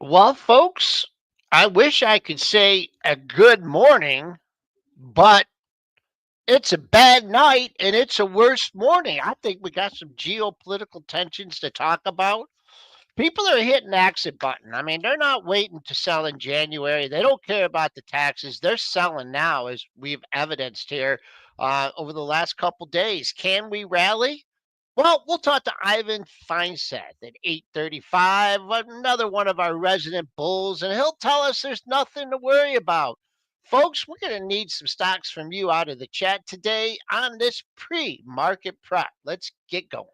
Well, folks, I wish I could say a good morning, but it's a bad night and it's a worse morning. I think we got some geopolitical tensions to talk about. People are hitting the exit button. I mean, they're not waiting to sell in January. They don't care about the taxes. They're selling now, as we've evidenced here over the last couple days. Can we rally? Well, we'll talk to Ivan Feinseth at 8:35, another one of our resident bulls, and he'll tell us there's nothing to worry about. Folks, we're going to need some stocks from you out of the chat today on this pre-market prep. Let's get going.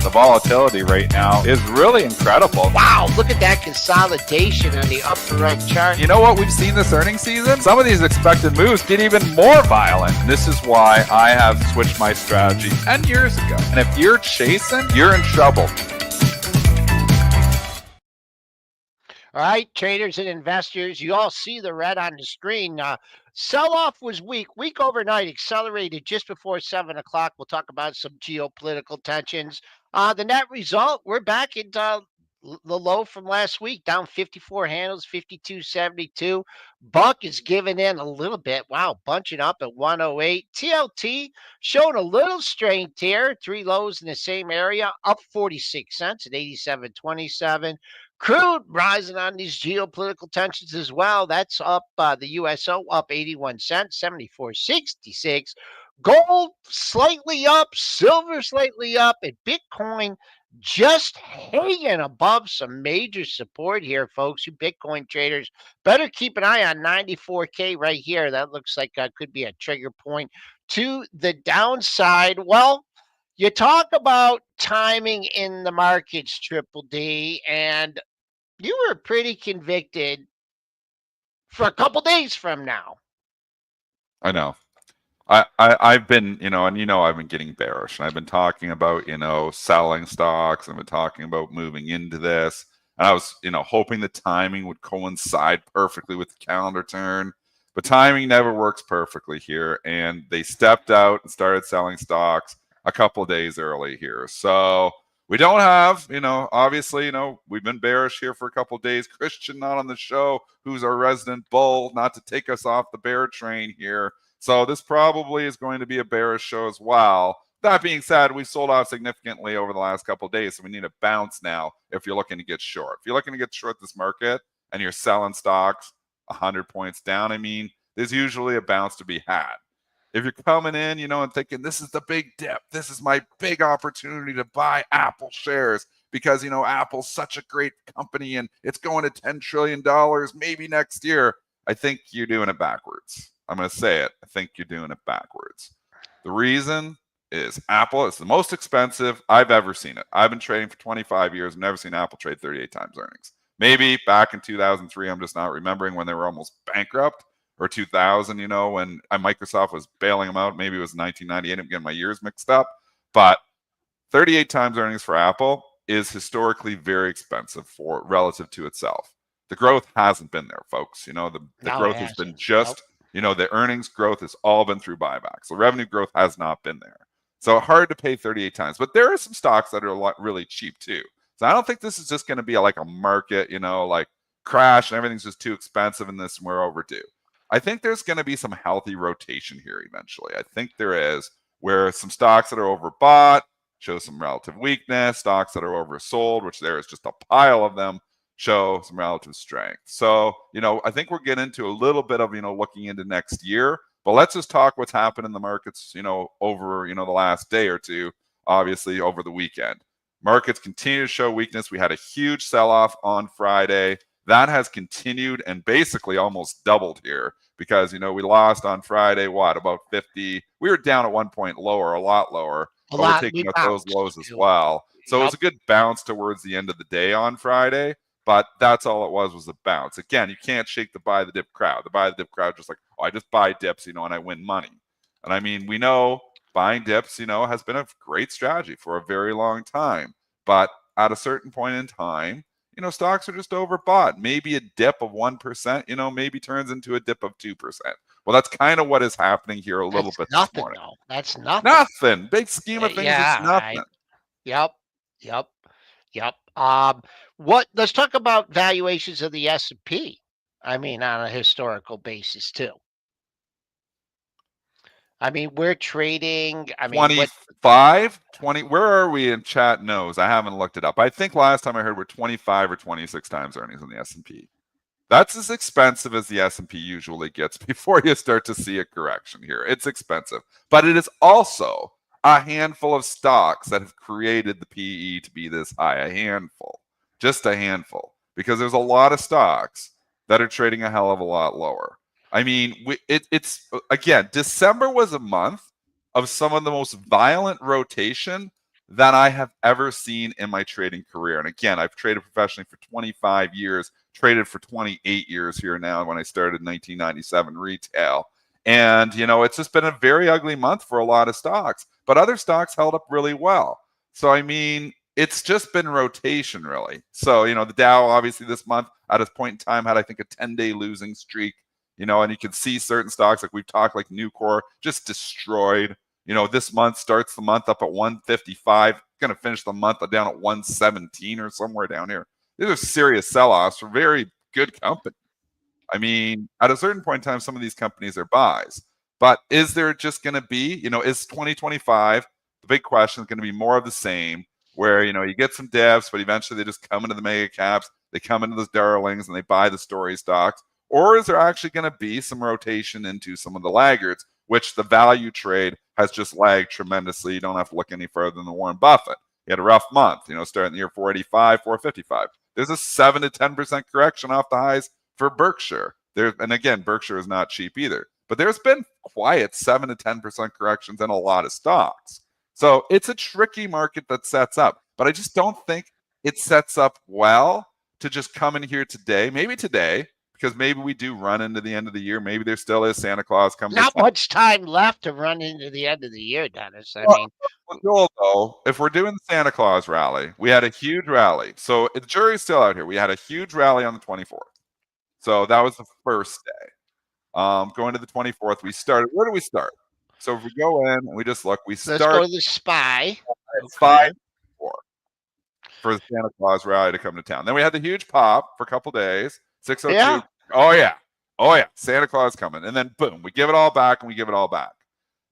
The volatility right now is really incredible. Wow, look at that consolidation on the upper right chart. You know what we've seen this earnings season? Some of these expected moves get even more violent. This is why I have switched my strategy 10 years ago. And if you're chasing, you're in trouble. All right, traders and investors, you all see the red on the screen. Sell-off was weak overnight, accelerated just before 7 o'clock. We'll talk about some geopolitical tensions. The net result, we're back at the low from last week, down 54 handles, 52.72. Buck is giving in a little bit. Wow, bunching up at 108. TLT showing a little strength here. Three lows in the same area, up 46 cents at 87.27. Crude rising on these geopolitical tensions as well. That's up the USO up 81 cents, 74.66. Gold slightly up, silver slightly up, and Bitcoin just hanging above some major support here, folks. You Bitcoin traders better keep an eye on 94K right here. That looks like could be a trigger point to the downside. Well, you talk about timing in the markets, Triple D, and you were pretty convicted for a couple days from now. I know. I've been, I've been getting bearish, and I've been talking about, selling stocks. I've been talking about moving into this, and I was, hoping the timing would coincide perfectly with the calendar turn, but timing never works perfectly here, and they stepped out and started selling stocks a couple of days early here. So we don't have, obviously, we've been bearish here for a couple of days. Christian not on the show, who's our resident bull, not to take us off the bear train here. So this probably is going to be a bearish show as well. That being said, we sold off significantly over the last couple of days, so we need a bounce now if you're looking to get short. If you're looking to get short this market and you're selling stocks 100 points down, there's usually a bounce to be had. If you're coming in, and thinking this is the big dip, this is my big opportunity to buy Apple shares because, Apple's such a great company and it's going to $10 trillion maybe next year, I think you're doing it backwards. I'm going to say it. I think you're doing it backwards. The reason is Apple is the most expensive I've ever seen it. I've been trading for 25 years. I've never seen Apple trade 38 times earnings. Maybe back in 2003, I'm just not remembering when they were almost bankrupt, or 2000, when Microsoft was bailing them out. Maybe it was 1998. I'm getting my years mixed up. But 38 times earnings for Apple is historically very expensive for relative to itself. The growth hasn't been there, folks. The growth has been just... the earnings growth has all been through buybacks. The revenue growth has not been there. So hard to pay 38 times. But there are some stocks that are really cheap too. So I don't think this is just going to be like a market, like crash and everything's just too expensive and this and we're overdue. I think there's going to be some healthy rotation here eventually. I think there is, where some stocks that are overbought show some relative weakness. Stocks that are oversold, which there is just a pile of them, show some relative strength. So, I think we're getting into a little bit of, looking into next year, but let's just talk what's happened in the markets, over, the last day or two, obviously over the weekend. Markets continue to show weakness. We had a huge sell-off on Friday. That has continued and basically almost doubled here because, we lost on Friday, about 50. We were down at one point lower, a lot lower. But we're taking out those lows as well. So it was a good bounce towards the end of the day on Friday. But that's all it was a bounce. Again, you can't shake the buy the dip crowd. The buy the dip crowd just like, I just buy dips, and I win money. And we know buying dips, has been a great strategy for a very long time. But at a certain point in time, stocks are just overbought. Maybe a dip of 1%, maybe turns into a dip of 2%. Well, that's kind of what is happening here a little bit this morning. That's nothing. Nothing. Big scheme of things, it's nothing. Yep. Yep. Let's talk about valuations of the S&P. I mean, on a historical basis too. I mean, we're trading. I mean, what? 25, 20. Where are we in chat? Knows. I haven't looked it up. I think last time I heard we're 25 or 26 times earnings in the S&P. That's as expensive as the S&P usually gets before you start to see a correction here. It's expensive, but it is also a handful of stocks that have created the PE to be this high. A handful, just a handful, because there's a lot of stocks that are trading a hell of a lot lower. I mean, it's again, December was a month of some of the most violent rotation that I have ever seen in my trading career. And again, I've traded professionally for 25 years, traded for 28 years here now when I started in 1997 retail. And, it's just been a very ugly month for a lot of stocks, but other stocks held up really well. So, I mean, it's just been rotation, really. So, the Dow, obviously, this month at a point in time had, I think, a 10-day losing streak, and you can see certain stocks like we've talked, like Nucor, just destroyed. This month starts the month up at 155, going to finish the month down at 117 or somewhere down here. These are serious sell-offs for very good companies. I mean, at a certain point in time, some of these companies are buys. But is there just going to be, is 2025, the big question is going to be more of the same, where, you get some devs, but eventually they just come into the mega caps, they come into those darlings, and they buy the story stocks? Or is there actually going to be some rotation into some of the laggards, which the value trade has just lagged tremendously? You don't have to look any further than Warren Buffett. He had a rough month, starting the year 485, 455. There's a 7 to 10% correction off the highs for Berkshire. And again, Berkshire is not cheap either. But there's been quiet 7 to 10% corrections in a lot of stocks. So it's a tricky market that sets up. But I just don't think it sets up well to just come in here today, because maybe we do run into the end of the year. Maybe there still is Santa Claus coming. Not much time left to run into the end of the year, Dennis. I mean, Joel, though, if we're doing the Santa Claus rally, we had a huge rally. So the jury's still out here. We had a huge rally on the 24th. So that was the first day. Going to the 24th, we started. Where do we start? So if we go in and we just look, let's go to the SPY. It's 5-4 for the Santa Claus rally to come to town. Then we had the huge pop for a couple days. 602. Yeah. Oh yeah. Santa Claus coming, and then boom, we give it all back, and we give it all back.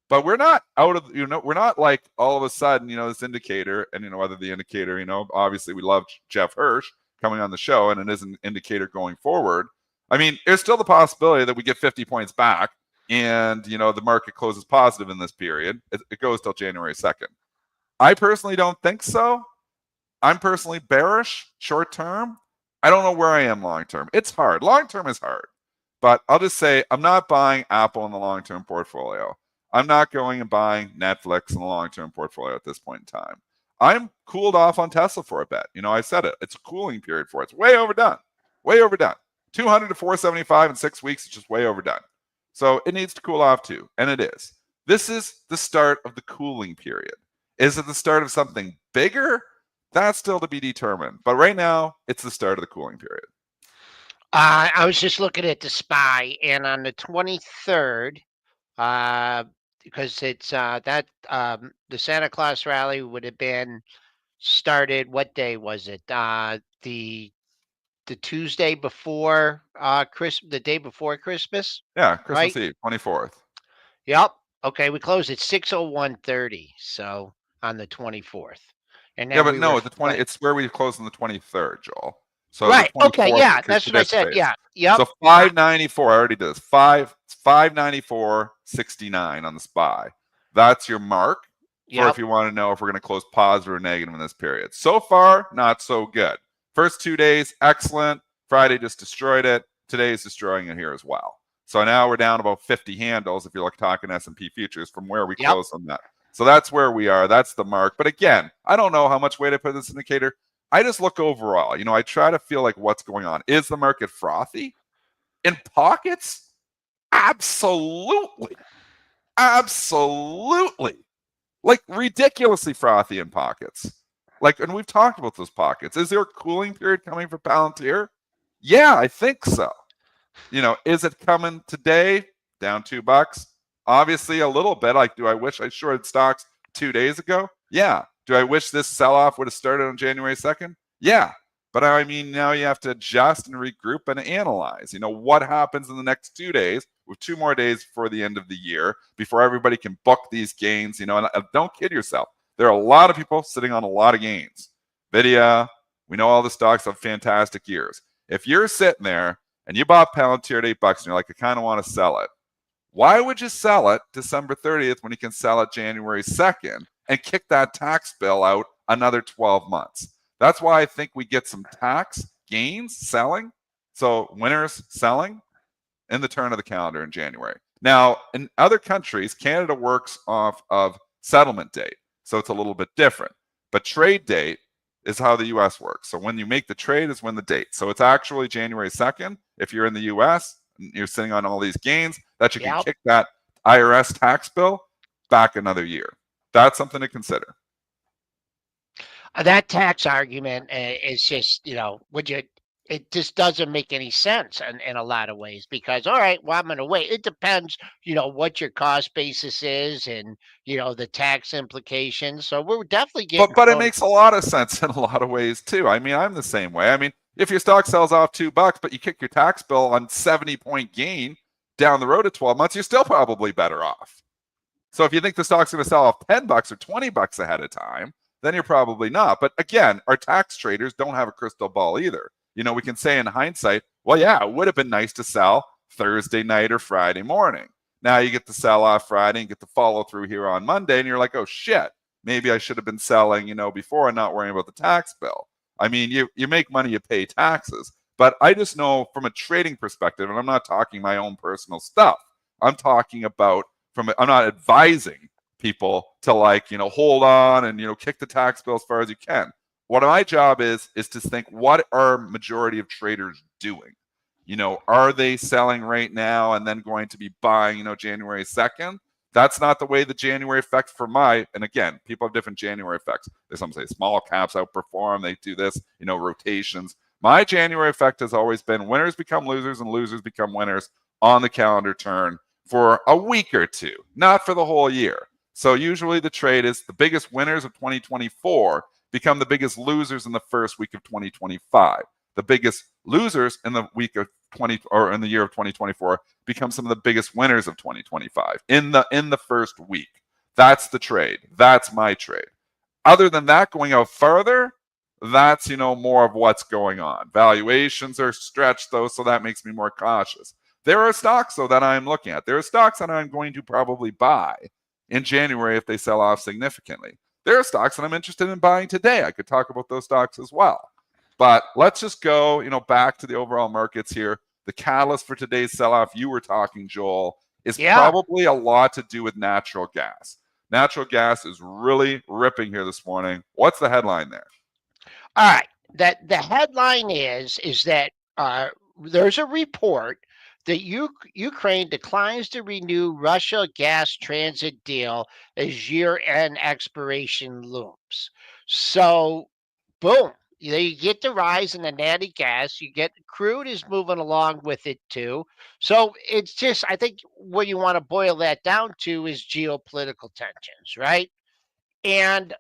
But we're not out of, we're not like all of a sudden, this indicator, and whether the indicator, obviously we love Jeff Hirsch coming on the show, and it is an indicator going forward. I mean, there's still the possibility that we get 50 points back, and the market closes positive in this period. It goes till January 2nd. I personally don't think so. I'm personally bearish short term. I don't know where I am long term. It's hard. Long term is hard. But I'll just say I'm not buying Apple in the long term portfolio. I'm not going and buying Netflix in the long term portfolio at this point in time. I'm cooled off on Tesla for a bit. I said it. It's a cooling period for it. It's way overdone. Way overdone. 200 to 475 in 6 weeks is just way overdone. So it needs to cool off too. And it is. This is the start of the cooling period. Is it the start of something bigger? That's still to be determined. But right now, it's the start of the cooling period. I was just looking at the SPY, and on the 23rd, because it's the Santa Claus rally would have been started. What day was it? The Tuesday before the day before Christmas. Yeah, Christmas Eve, 24th. Yep. Okay, we closed at 6:01:30. So on the 24th. And then the 20. It's where we closed on the 23rd, Joel. So right. Okay. Yeah, that's what I said. Yeah. Yep. So 594. I already did this. 594.69 on the SPY. That's your mark for if you want to know if we're going to close positive or negative in this period. So far, not so good. First 2 days, excellent. Friday just destroyed it. Today is destroying it here as well. So now we're down about 50 handles if you're talking S&P futures from where we closed on that. So that's where we are. That's the mark. But again, I don't know how much weight I put in this indicator. I just look overall. I try to feel like what's going on. Is the market frothy? In pockets? Absolutely. Absolutely. Like ridiculously frothy in pockets. And we've talked about those pockets. Is there a cooling period coming for Palantir? Yeah, I think so. Is it coming today? Down $2? Obviously a little bit. Do I wish I shorted stocks 2 days ago? Yeah. Do I wish this sell-off would have started on January 2nd? Yeah. But I mean, now you have to adjust and regroup and analyze. What happens in the next 2 days, with 2 more days before the end of the year, before everybody can book these gains. And don't kid yourself. There are a lot of people sitting on a lot of gains. Nvidia, we know all the stocks have fantastic years. If you're sitting there and you bought Palantir at $8 and you're like, I kind of want to sell it, why would you sell it December 30th when you can sell it January 2nd and kick that tax bill out another 12 months? That's why I think we get some tax gains selling. So winners selling in the turn of the calendar in January. Now, in other countries, Canada works off of settlement date. So it's a little bit different. But trade date is how the US works. So when you make the trade is when the date. So it's actually January 2nd. If you're in the US, you're sitting on all these gains, that you can kick that IRS tax bill back another year. That's something to consider. That tax argument is just, it just doesn't make any sense in a lot of ways because, all right, well, I'm going to wait. It depends, what your cost basis is and, the tax implications. So we're definitely getting. But it makes a lot of sense in a lot of ways too. I mean, I'm the same way. I mean, if your stock sells off $2, but you kick your tax bill on 70-point gain down the road at 12 months, you're still probably better off. So if you think the stock's going to sell off $10 or $20 ahead of time, then you're probably not. But again, our tax traders don't have a crystal ball either. We can say in hindsight, well, yeah, it would have been nice to sell Thursday night or Friday morning. Now you get to sell off Friday and get the follow through here on Monday, and you're like, oh shit, maybe I should have been selling, before and not worrying about the tax bill. I mean, you make money, you pay taxes. But I just know from a trading perspective, and I'm not talking my own personal stuff. I'm talking about I'm not advising people to hold on and kick the tax bill as far as you can. What my job is to think, what are majority of traders doing? Are they selling right now and then going to be buying January 2nd? That's not the way the January effect and again, people have different January effects. There's some say small caps outperform, they do this, rotations. My January effect has always been winners become losers and losers become winners on the calendar turn for a week or two, not for the whole year. So usually the trade is the biggest winners of 2024 become the biggest losers in the first week of 2025. The biggest losers in the week of in the year of 2024 become some of the biggest winners of 2025 in the first week. That's the trade. That's my trade. Other than that, going out further, that's more of what's going on. Valuations are stretched though, so that makes me more cautious. There are stocks though that I'm looking at. There are stocks that I'm going to probably buy in January if they sell off significantly. There are stocks that I'm interested in buying today. I could talk about those stocks as well. But let's just go, back to the overall markets here. The catalyst for today's sell-off, you were talking, Joel, is probably a lot to do with natural gas. Natural gas is really ripping here this morning. What's the headline there? All right. The headline is that there's a report that Ukraine declines to renew Russia gas transit deal as year-end expiration looms. So, boom. You get the rise in the natty gas. You get crude is moving along with it too. So it's just, I think what you want to boil that down to is geopolitical tensions, right? And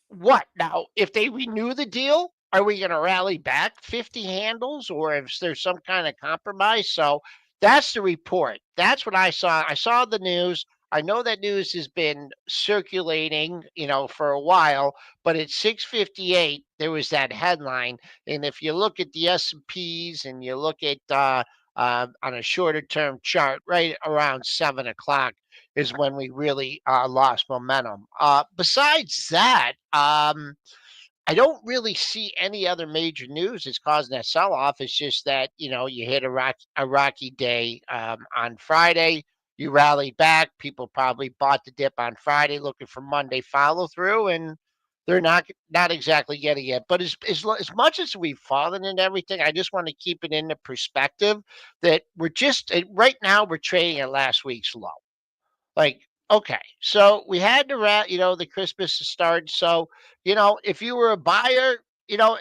what now? If they renew the deal, are we going to rally back 50 handles or if there's some kind of compromise? So that's the report. That's what I saw. I saw the news. I know that news has been circulating, for a while, but at 6:58 there was that headline, and if you look at the S&Ps and you look at on a shorter term chart, right around 7 o'clock is when we really lost momentum. Besides that, I don't really see any other major news that's causing that sell off. It's just that, you hit a rocky day on Friday. You rallied back. People probably bought the dip on Friday looking for Monday follow through, and they're not exactly getting it. But as much as we've fallen and everything, I just want to keep it in the perspective that we're just right now we're trading at last week's low. Like, okay, so we had the Christmas to start. So, if you were a buyer,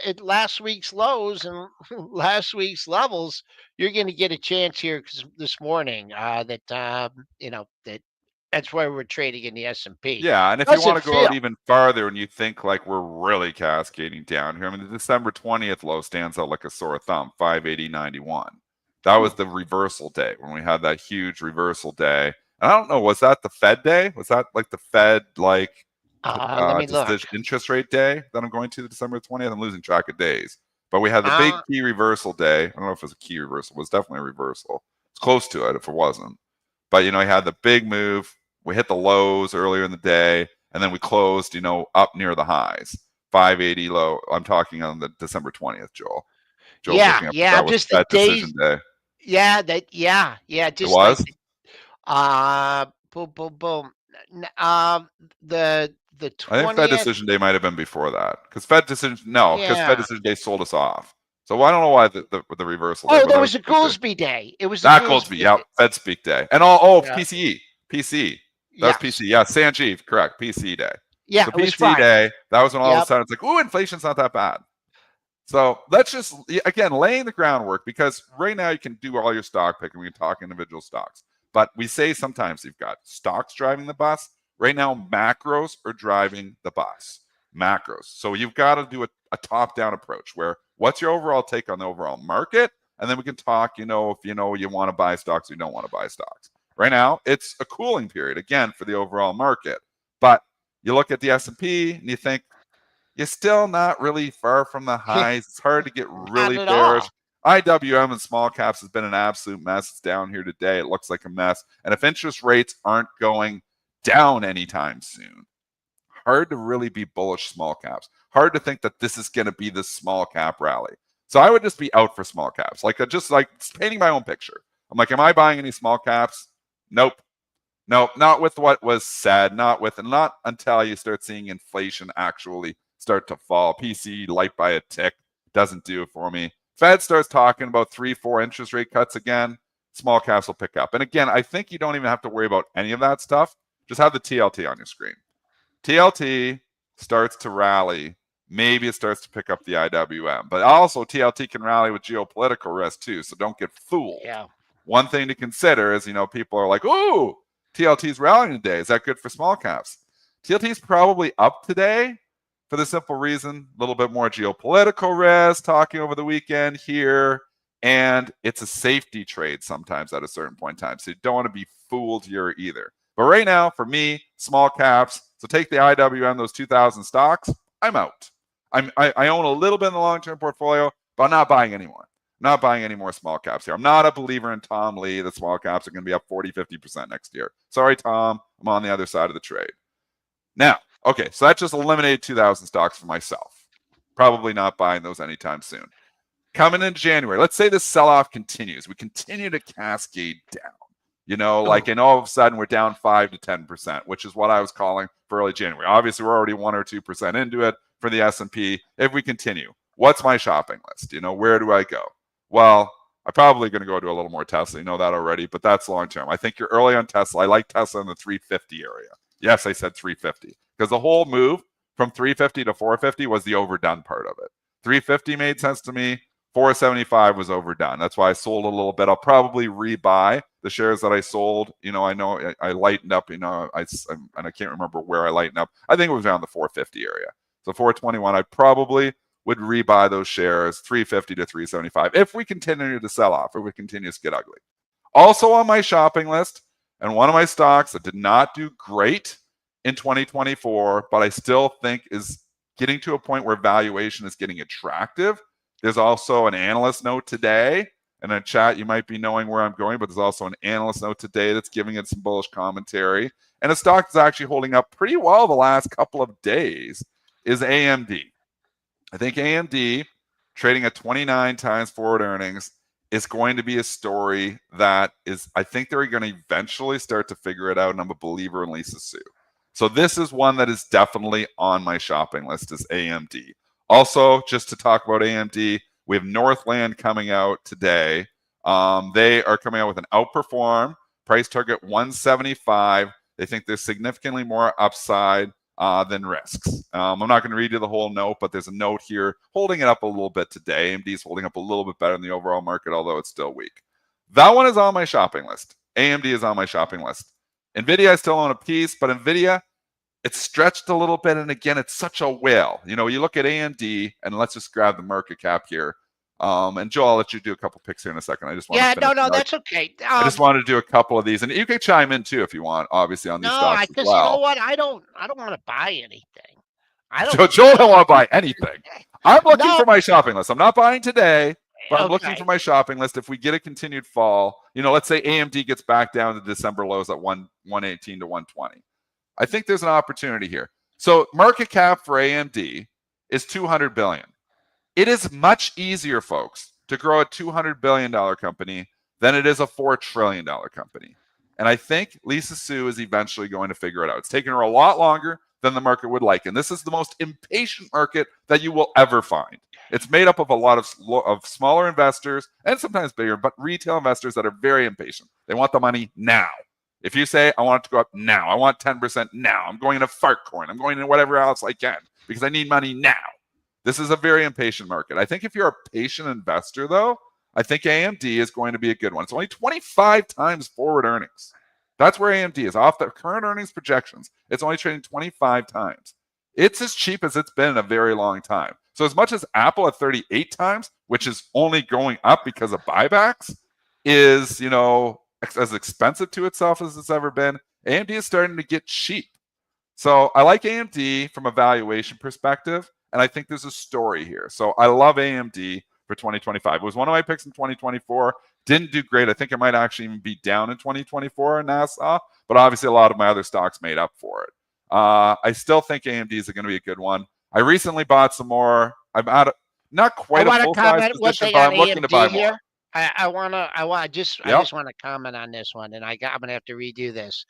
at last week's lows and last week's levels, you're going to get a chance here this morning that That's why we're trading in the S&P. Yeah, and if you want Doesn't to go out feel. even farther and you think like we're really cascading down here, I mean, the December 20th low stands out like a sore thumb, 580.91. That was the reversal day when we had that huge reversal day. And I don't know, was that the Fed day? Was that like the Fed Let me look. decision interest rate day that I'm going to the December 20th? I'm losing track of days. But we had the big Uh, key reversal day. I don't know if it was a key reversal. It was definitely a reversal. It's close to it if it wasn't. But, you know, I had the big move. We hit the lows earlier in the day, and then we closed, you know, up near the highs. 580 low. I'm talking on the December 20th, Joel. Joel's yeah, looking up. yeah, That was just the that decision days. day. Yeah, It just like was? boom, boom, boom. The I think Fed 20th. decision day might have been before that. Because Fed decision, no, because Fed Yeah. decision day sold us off. So I don't know why the reversal there, Oh, but there that was was a a good day. Goolsby day. It was the That Goldsby, Goolsby yeah, day. Fed speak day. And all Yeah. PCE. PCE. That was Yes. PC. Yeah, Sanjeev, correct. PC day. Yeah, So it was PC Friday. day, that was when all of a Yep. sudden it's like, ooh, inflation's not that bad. So let's just, again, laying the groundwork, because right now you can do all your stock picking. We can talk individual stocks. But we say sometimes you've got stocks driving the bus. Right now, macros are driving the bus. Macros. So you've got to do a top-down approach where what's your overall take on the overall market? And then we can talk, you know, if you know you want to buy stocks or you don't want to buy stocks. Right now, it's a cooling period, again, for the overall market. But you look at the S&P and you think, you're still not really far from the highs. It's hard to get Not really at bearish. all. IWM and small caps has been an absolute mess. It's down here today. It looks like a mess. And if interest rates aren't going down anytime soon, hard to really be bullish small caps. Hard to think that this is going to be the small cap rally. So I would just be out for small caps. Like just like painting my own picture. I'm like, am I buying any small caps? Nope. No, not with what was said, not until you start seeing inflation actually start to fall. PC light by a tick doesn't do it for me. Fed starts talking about 3-4 interest rate cuts again, small caps will pick up. And again, I think you don't even have to worry about any of that stuff. Just have the TLT on your screen. TLT starts to rally. Maybe it starts to pick up the IWM, but also TLT can rally with geopolitical risk too. So don't get fooled. Yeah. One thing to consider is, you know, people are like, ooh, TLT's rallying today. Is that good for small caps? TLT's probably up today for the simple reason, a little bit more geopolitical risk talking over the weekend here. And it's a safety trade sometimes at a certain point in time. So you don't want to be fooled here either. But right now, for me, small caps, so take the IWM, those 2,000 stocks, I'm out. I own a little bit in the long-term portfolio, but I'm not buying anymore. Not buying any more small caps here. I'm not a believer in Tom Lee that small caps are going to be up 40, 50% next year. Sorry, Tom. I'm on the other side of the trade. Now, okay, so that just eliminated 2,000 stocks for myself. Probably not buying those anytime soon. Coming in January, let's say this sell-off continues. We continue to cascade down. You know, like, and all of a sudden we're down 5 to 10%, which is what I was calling for early January. Obviously, we're already 1 or 2% into it for the S&P. If we continue, what's my shopping list? You know, where do I go? Well, I'm probably going to go to a little more Tesla. You know that already, but that's long term. I think you're early on Tesla. I like Tesla in the 350 area. Yes, I said 350 because the whole move from 350 to 450 was the overdone part of it. 350 made sense to me. 475 was overdone. That's why I sold a little bit. I'll probably rebuy the shares that I sold. You know, I know I lightened up. You know, and I can't remember where I lightened up. I think it was around the 450 area. So 421, I probably would rebuy those shares 350 to 375 if we continue to sell off, if we continue to get ugly. Also on my shopping list, and one of my stocks that did not do great in 2024, but I still think is getting to a point where valuation is getting attractive. There's also an analyst note today. And in chat, you might be knowing where I'm going, but there's also an analyst note today that's giving it some bullish commentary. And a stock that's actually holding up pretty well the last couple of days is AMD. I think AMD trading at 29 times forward earnings is going to be a story that is, I think they're going to eventually start to figure it out. And I'm a believer in Lisa Su. So this is one that is definitely on my shopping list is AMD. Also, just to talk about AMD, we have Northland coming out today. They are coming out with an outperform, price target 175. They think there's significantly more upside than risks. I'm not going to read you the whole note, but there's a note here holding it up a little bit today. AMD is holding up a little bit better than the overall market, although it's still weak. That one is on my shopping list. AMD is on my shopping list. NVIDIA, I still own a piece, but NVIDIA, it's stretched a little bit. And again, it's such a whale. You know, you look at AMD, and let's just grab the market cap here. And Joel, I'll let you do a couple picks here in a second. I just want to Yeah, finish. no, that's okay. I just wanted to do a couple of these, and you can chime in too if you want, obviously, on these No, stocks as because you know well. what? I don't want to buy anything. I don't. Joel don't want to buy anything. I'm looking No. for my shopping list. I'm not buying today, but I'm looking Okay. for my shopping list. If we get a continued fall, you know, let's say AMD gets back down to December lows at 118 to 120. I think there's an opportunity here. So market cap for AMD is 200 billion. It is much easier, folks, to grow a $200 billion company than it is a $4 trillion company. And I think Lisa Su is eventually going to figure it out. It's taken her a lot longer than the market would like. And this is the most impatient market that you will ever find. It's made up of a lot of smaller investors and sometimes bigger, but retail investors that are very impatient. They want the money now. If you say, I want it to go up now, I want 10% now, I'm going into Fartcoin, I'm going into whatever else I can because I need money now. This is a very impatient market. I think if you're a patient investor, though, I think AMD is going to be a good one. It's only 25 times forward earnings. That's where AMD is off the current earnings projections. It's only trading 25 times. It's as cheap as it's been in a very long time. So as much as Apple at 38 times, which is only going up because of buybacks, is, you know, as expensive to itself as it's ever been, AMD is starting to get cheap. So I like AMD from a valuation perspective, and I think there's a story here. So I love AMD for 2025. It was one of my picks in 2024. Didn't do great. I think it might actually even be down in 2024 in NASA, but obviously a lot of my other stocks made up for it. I still think AMD is going to be a good one. I recently bought some more. I'm out of not quite a full size position, but I'm looking to buy more. Here. I just want to comment on this one, and I'm gonna have to redo this.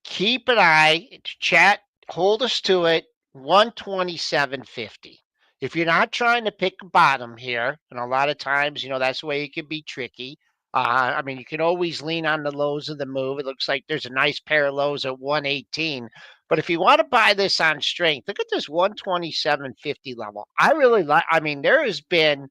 Keep an eye, chat, hold us to it, 127.50. If you're not trying to pick a bottom here, and a lot of times, you know, that's the way it can be tricky. I mean, you can always lean on the lows of the move. It looks like there's a nice pair of lows at 118. But if you want to buy this on strength, look at this 127.50 level. I really like, I mean, there has been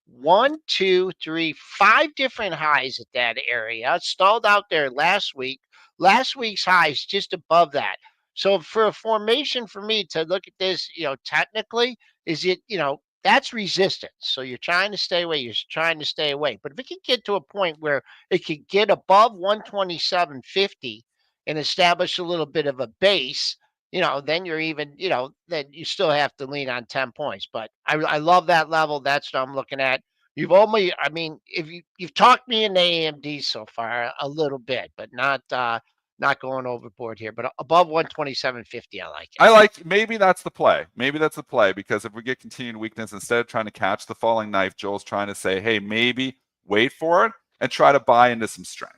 one, two, three, five different highs at that area. It stalled out there last week. Last week's high is just above that. So for a formation for me to look at this, you know, technically, is it, you know, that's resistance. So you're trying to stay away. You're trying to stay away. But if it can get to a point where it could get above 127.50 and establish a little bit of a base, you know, then you're even, you know, then you still have to lean on 10 points. But I love that level. That's what I'm looking at. You've only, I mean, if you've talked me into AMD so far a little bit, but not going overboard here. But above 127.50, I like it. I like, maybe that's the play. Maybe that's the play, because if we get continued weakness, instead of trying to catch the falling knife, Joel's trying to say, hey, maybe wait for it and try to buy into some strength.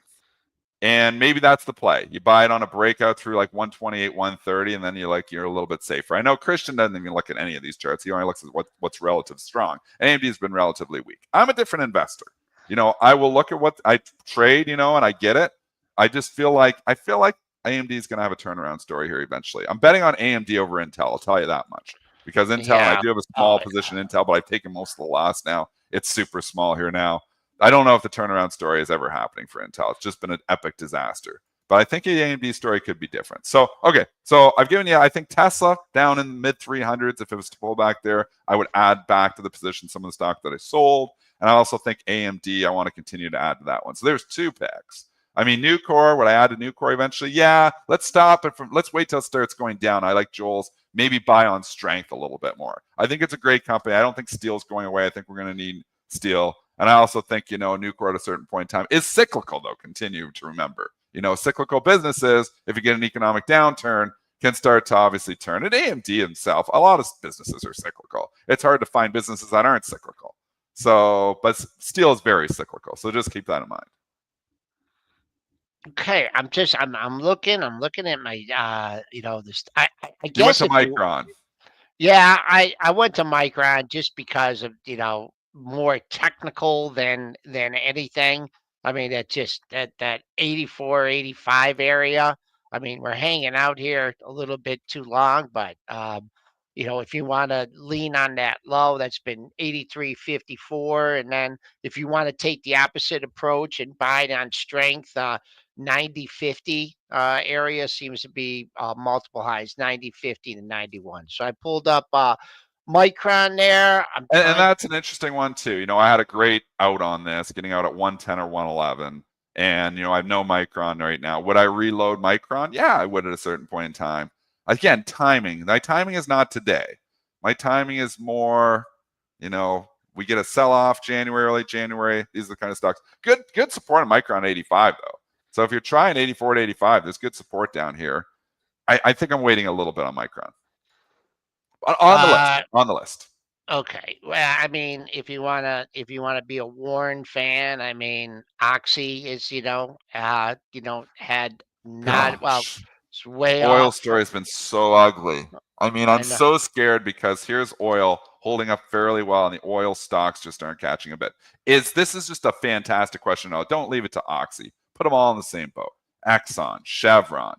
And maybe that's the play. You buy it on a breakout through like 128, 130, and then you're a little bit safer. I know Christian doesn't even look at any of these charts. He only looks at what's relative strong. AMD has been relatively weak. I'm a different investor. You know, I will look at what I trade, you know, and I get it. I feel like AMD is going to have a turnaround story here eventually. I'm betting on AMD over Intel. I'll tell you that much, because Intel, and I do have a small position in Intel, but I've taken most of the loss now. It's super small here now. I don't know if the turnaround story is ever happening for Intel. It's just been an epic disaster. But I think the AMD story could be different. So, okay. So I've given you, I think Tesla down in the mid 300s. If it was to pull back there, I would add back to the position some of the stock that I sold. And I also think AMD, I want to continue to add to that one. So there's two picks. I mean, Nucor, would I add to Nucor eventually? Yeah, let's stop it. Let's wait till it starts going down. I like Joel's. Maybe buy on strength a little bit more. I think it's a great company. I don't think steel's going away. I think we're going to need steel. And I also think, you know, Nucor at a certain point in time is cyclical, though. Continue to remember, you know, cyclical businesses, if you get an economic downturn, can start to obviously turn. And AMD himself, a lot of businesses are cyclical. It's hard to find businesses that aren't cyclical. So, but steel is very cyclical. So just keep that in mind. Okay, I'm looking at my you know, this I You went guess to if you, Micron. yeah, I went to Micron just because of, you know, more technical than anything. I mean, that just that 84, 85 area. I mean, we're hanging out here a little bit too long, but you know, if you want to lean on that low, that's been 83.54, and then if you want to take the opposite approach and buy it on strength, 90-50 area seems to be multiple highs, 90-50 to 91. So I pulled up Micron there. I'm And trying. that's an interesting one too. I had a great out on this, getting out at 110 or 111. And I have no Micron right now. Would I reload Micron? Yeah, I would at a certain point in time. Again, timing. My timing is not today. My timing is more, we get a sell-off January, early January. These are the kind of stocks. Good support on Micron 85 though. So if you're trying 84 to 85, there's good support down here. I think I'm waiting a little bit on Micron. On the list. On the list. Okay. Well, I mean, if you wanna be a Warren fan, I mean, Oxy is, had not well, Gosh. it's way Oil off story has been so ugly. I mean, I'm I know. so scared because here's oil holding up fairly well, and the oil stocks just aren't catching a bit. This is just a fantastic question. No, don't leave it to Oxy. Put them all in the same boat. Exxon, Chevron.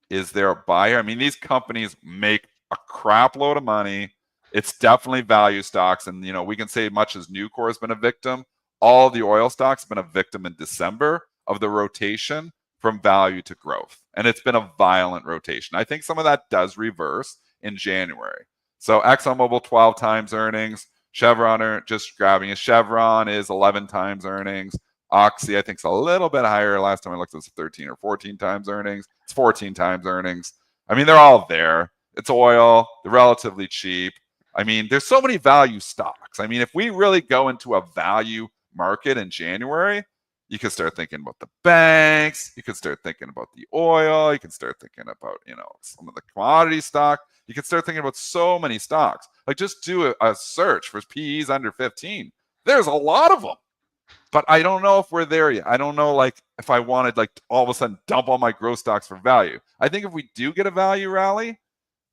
Is there a buyer? I mean, these companies make a crap load of money. It's definitely value stocks, and we can say much as Nucor has been a victim. All the oil stocks have been a victim in December of the rotation from value to growth. And it's been a violent rotation. I think some of that does reverse in January. So ExxonMobil 12 times earnings, Chevron just grabbing a Chevron is 11 times earnings. Oxy, I think, is a little bit higher. Last time I looked, it was 13 or 14 times earnings. It's 14 times earnings. I mean, they're all there. It's oil. They're relatively cheap. I mean, there's so many value stocks. I mean, if we really go into a value market in January, you can start thinking about the banks. You can start thinking about the oil. You can start thinking about, some of the commodity stock. You can start thinking about so many stocks. Like just do a search for PEs under 15. There's a lot of them. But I don't know if we're there yet. I don't know, like, if I wanted, like, all of a sudden dump all my growth stocks for value. I think if we do get a value rally,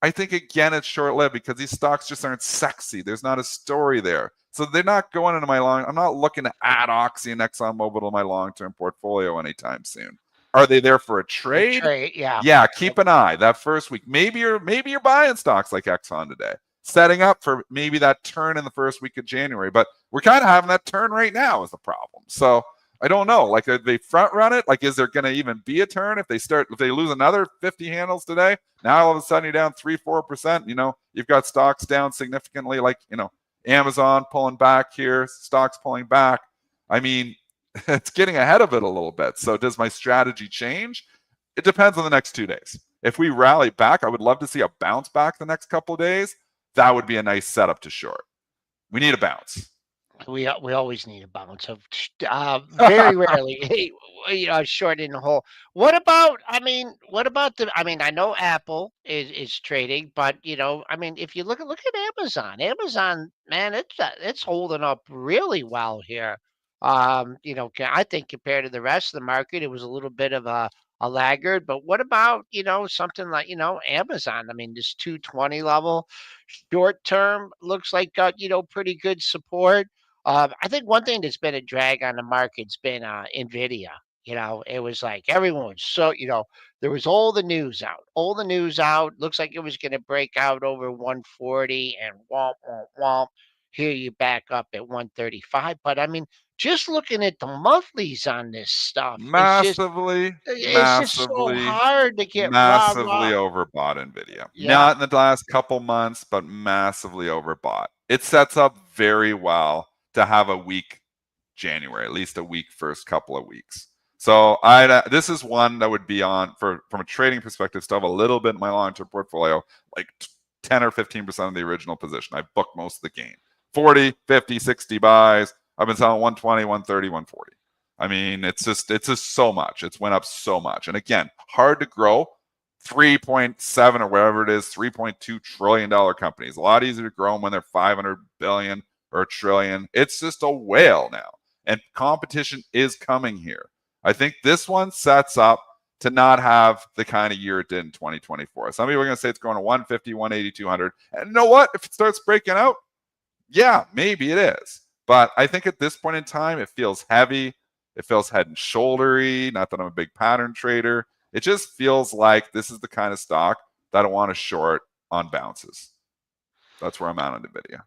I think, again, it's short-lived because these stocks just aren't sexy. There's not a story there. So they're not going into my I'm not looking to add Oxy and ExxonMobil to my long-term portfolio anytime soon. Are they there for a trade? Trade, yeah. Yeah, keep an eye that first week. Maybe you're buying stocks like Exxon today, setting up for maybe that turn in the first week of January. But we're kind of having that turn right now is the problem. So I don't know. Like, did they front run it? Like, is there going to even be a turn if they lose another 50 handles today? Now all of a sudden you're down 3-4%. You've got stocks down significantly, like, Amazon pulling back here, stocks pulling back. I mean, it's getting ahead of it a little bit. So does my strategy change? It depends on the next 2 days. If we rally back, I would love to see a bounce back the next couple of days. That would be a nice setup to short. We need a bounce. We always need a bounce of very rarely, short in the hole. What about? I know Apple is trading, but I mean, if you look at Amazon, man, it's holding up really well here. I think compared to the rest of the market, it was a little bit of a laggard. But what about something like Amazon? I mean, this 220 level, short term looks like got pretty good support. I think one thing that's been a drag on the market's been Nvidia. It was like everyone was there was all the news out. Looks like it was going to break out over 140 and womp, womp, womp. Here you back up at 135. But I mean, just looking at the monthlies on this stuff, Massively it's just so hard to get massively rah. overbought Nvidia. Yeah. Not in the last couple months, but massively overbought. It sets up very well to have a weak January, at least a weak first couple of weeks. So this is one that would be on from a trading perspective, still have a little bit in my long-term portfolio, like 10 or 15% of the original position. I booked most of the gain. 40, 50, 60 buys. I've been selling 120, 130, 140. I mean, it's just so much. It's went up so much. And again, hard to grow 3.7 or whatever it is, $3.2 trillion companies. A lot easier to grow them when they're 500 billion or a trillion. It's just a whale now. And competition is coming here. I think this one sets up to not have the kind of year it did in 2024. Some people are going to say it's going to 150, 180, 200. And you know what? If it starts breaking out, yeah, maybe it is. But I think at this point in time, it feels heavy. It feels head and shouldery. Not that I'm a big pattern trader. It just feels like this is the kind of stock that I want to short on bounces. That's where I'm at on NVIDIA.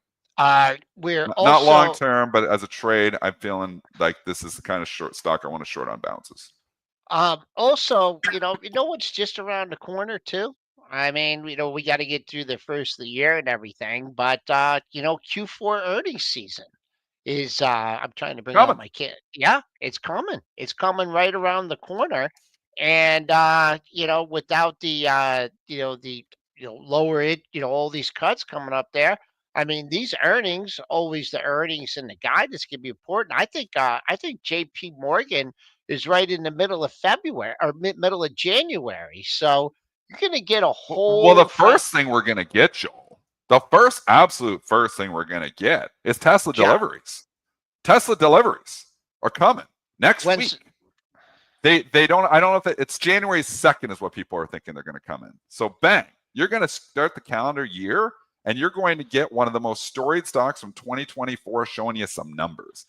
We're not long term, but as a trade, I'm feeling like this is the kind of short stock I want to short on bounces. Also, what's just around the corner too? I mean, we got to get through the first of the year and everything, but Q4 earnings season is I'm trying to bring out Coming. my kid. Yeah, it's coming. It's coming right around the corner. And without the lower it, all these cuts coming up there. I mean, these earnings, always the earnings and the guidance can be important. I think JP Morgan is right in the middle of February or middle of January. So you're going to get a Well, the whole front first thing we're going to get, Joel, the absolute first thing we're going to get is Tesla job. deliveries. Tesla deliveries are coming next When's week. They don't. I don't know if it's January 2nd is what people are thinking they're going to come in. So bang, you're going to start the calendar year, and you're going to get one of the most storied stocks from 2024 showing you some numbers.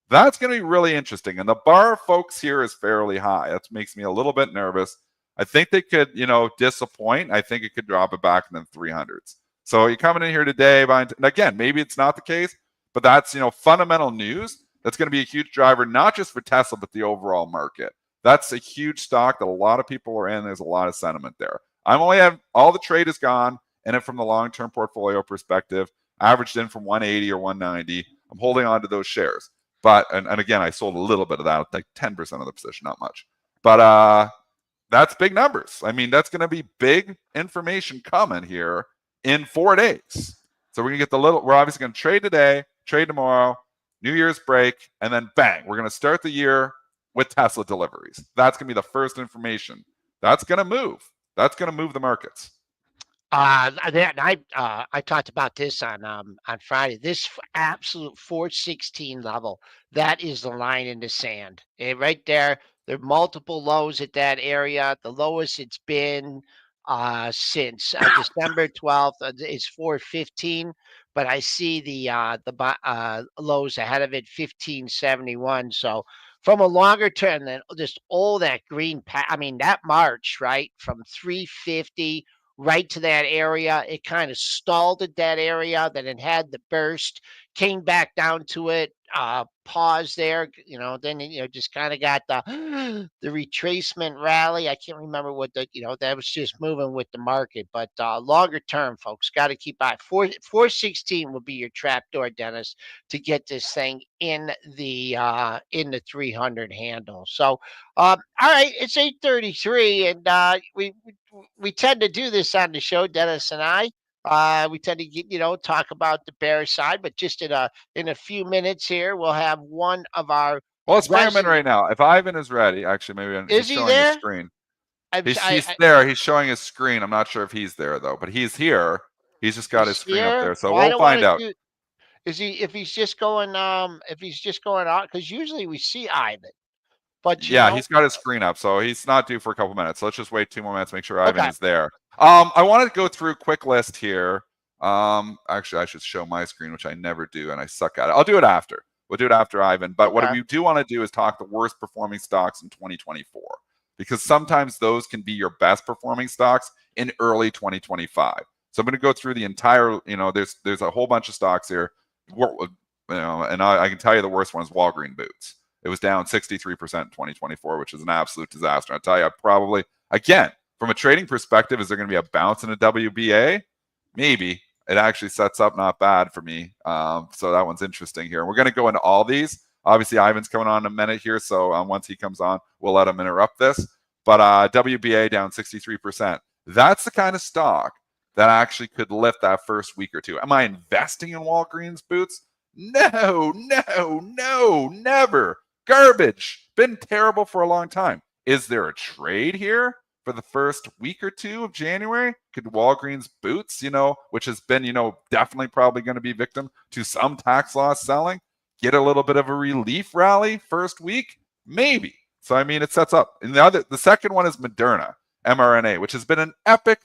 That's going to be really interesting. And the bar, folks, here is fairly high. That makes me a little bit nervous. I think they could, disappoint. I think it could drop it back in the 300s. So you're coming in here today, and again, maybe it's not the case, but that's, fundamental news. That's going to be a huge driver, not just for Tesla, but the overall market. That's a huge stock that a lot of people are in. There's a lot of sentiment there. I'm only have all the trade is gone, and it from the long-term portfolio perspective, averaged in from 180 or 190. I'm holding on to those shares. But and again, I sold a little bit of that, like 10% of the position, not much. But that's big numbers. I mean, that's going to be big information coming here in 4 days. So we're going to get we're obviously going to trade today, trade tomorrow, New Year's break, and then bang, we're going to start the year with Tesla deliveries. That's going to be the first information. That's going to move. That's going to move the markets. I talked about this on Friday. This absolute 416 level, that is the line in the sand. And right there, there are multiple lows at that area. The lowest it's been since December 12th is 415, but I see the lows ahead of it 1571. So from a longer term, then just all that green I mean that March, right, from 350 right to that area. It kind of stalled at that area. Then it had the burst, came back down to it, paused there. Then just kind of got the retracement rally. I can't remember what that was just moving with the market. But longer term, folks, got to keep eye. 416 will be your trap door, Dennis, to get this thing in the 300 handle. So all right, it's 8:33, and we tend to do this on the show, Dennis and I. We tend to talk about the bear side, but just in a few minutes here, we'll have one of our Well, let's bring him in resident. right now. If Ivan is ready, actually, maybe he's Is he showing his there? screen. I'm, He's I, he's I, there. He's showing his screen. I'm not sure if he's there though, but he's here. He's just got his he's screen up here. there, so Well, I we'll don't want find to out. do. Is he? If he's just going out, because usually we see Ivan, but Yeah, he's got his screen up, so he's not due for a couple minutes. So let's just wait 2 more minutes, make sure Ivan okay. is there. I wanted to go through a quick list here. Actually, I should show my screen, which I never do, and I suck at it. I'll do it after. We'll do it after Ivan. But what Okay. we do want to do is talk the worst performing stocks in 2024, because sometimes those can be your best performing stocks in early 2025. So I'm going to go through the entire. There's a whole bunch of stocks here. And I can tell you the worst one is Walgreens Boots. It was down 63% in 2024, which is an absolute disaster. I'll tell you, probably, again, from a trading perspective, is there going to be a bounce in a WBA? Maybe. It actually sets up not bad for me. So that one's interesting here. We're going to go into all these. Obviously, Ivan's coming on in a minute here, so once he comes on, we'll let him interrupt this. But WBA down 63%. That's the kind of stock that actually could lift that first week or two. Am I investing in Walgreens Boots? No, never. Garbage. Been terrible for a long time. Is there a trade here for the first week or two of January? Could Walgreens Boots, which has been, definitely probably going to be victim to some tax loss selling, get a little bit of a relief rally first week? Maybe. So, I mean, it sets up. And the second one is Moderna, mRNA, which has been an epic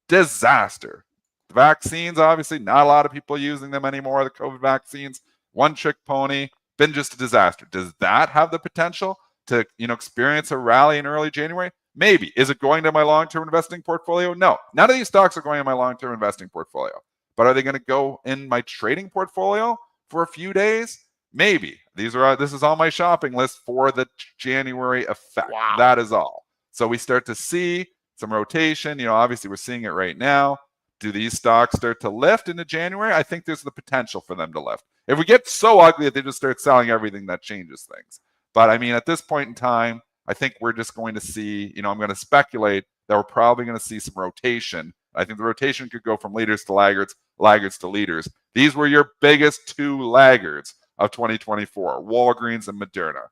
disaster. The vaccines, obviously, not a lot of people using them anymore. The COVID vaccines, one trick pony, been just a disaster. Does that have the potential to, experience a rally in early January? Maybe. Is it going to my long-term investing portfolio? No. None of these stocks are going in my long-term investing portfolio. But are they going to go in my trading portfolio for a few days? Maybe. This is on my shopping list for the January effect. Wow. That is all. So we start to see some rotation. Obviously we're seeing it right now. Do these stocks start to lift into January? I think there's the potential for them to lift. If we get so ugly that they just start selling everything, that changes things. But I mean, at this point in time, I think we're just going to see, I'm going to speculate that we're probably going to see some rotation. I think the rotation could go from leaders to laggards, laggards to leaders. These were your biggest two laggards of 2024, Walgreens and Moderna.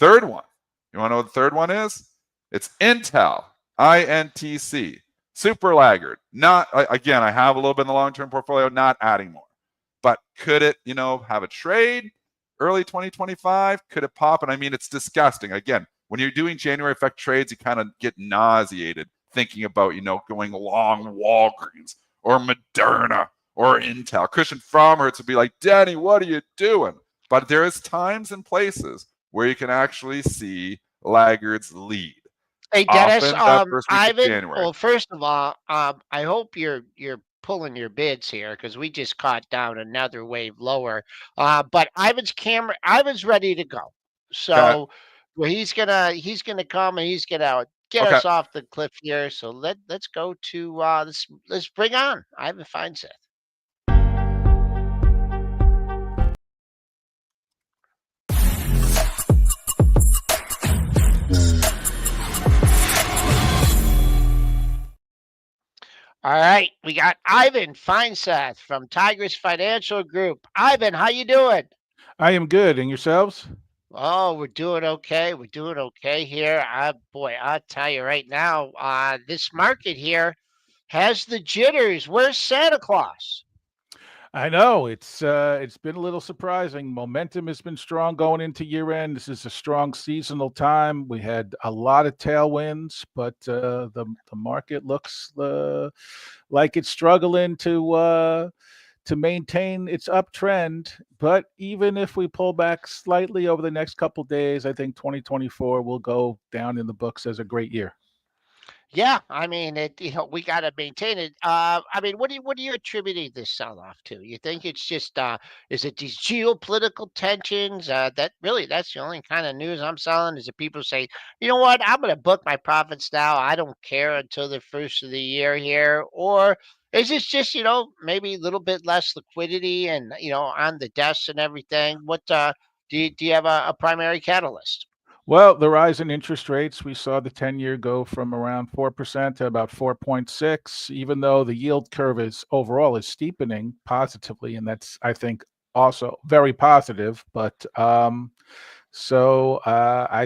Third one, you want to know what the third one is? It's Intel, INTC, super laggard. Not, again, I have a little bit in the long-term portfolio, not adding more. But could it, have a trade early 2025? Could it pop? And I mean, it's disgusting. Again, when you're doing January effect trades, you kind of get nauseated thinking about, going long Walgreens or Moderna or Intel. Christian Fromhertz would be like, Danny, what are you doing? But there is times and places where you can actually see laggards lead. Hey, Dennis, Often that first week of Ivan. January. Well, first of all, I hope you're pulling your bids here because we just caught down another wave lower. But Ivan's ready to go. So well, he's gonna come and he's gonna get us off the cliff here. So let's go to let's bring on Ivan Feinseth. All right, we got Ivan Feinseth from Tigress Financial Group. Ivan, how you doing? I am good, and yourselves? Oh, we're doing okay. We're doing okay here. Boy, I'll tell you right now, this market here has the jitters. Where's Santa Claus? I know it's been a little surprising. Momentum has been strong going into year end. This is a strong seasonal time. We had a lot of tailwinds, but the market looks like it's struggling to maintain its uptrend. But even if we pull back slightly over the next couple of days, I think 2024 will go down in the books as a great year. Yeah, I mean we got to maintain it. I mean, what are you attributing this sell off to? You think it's just is it these geopolitical tensions? That's the only kind of news I'm selling is that people say, you know what, I'm going to book my profits now. I don't care until the first of the year here, or is this just maybe a little bit less liquidity and on the desks and everything? What do you have a primary catalyst? Well, the rise in interest rates, we saw the 10-year go from around 4% to about 4.6, even though the yield curve is overall is steepening positively, and that's, I think, also very positive. But I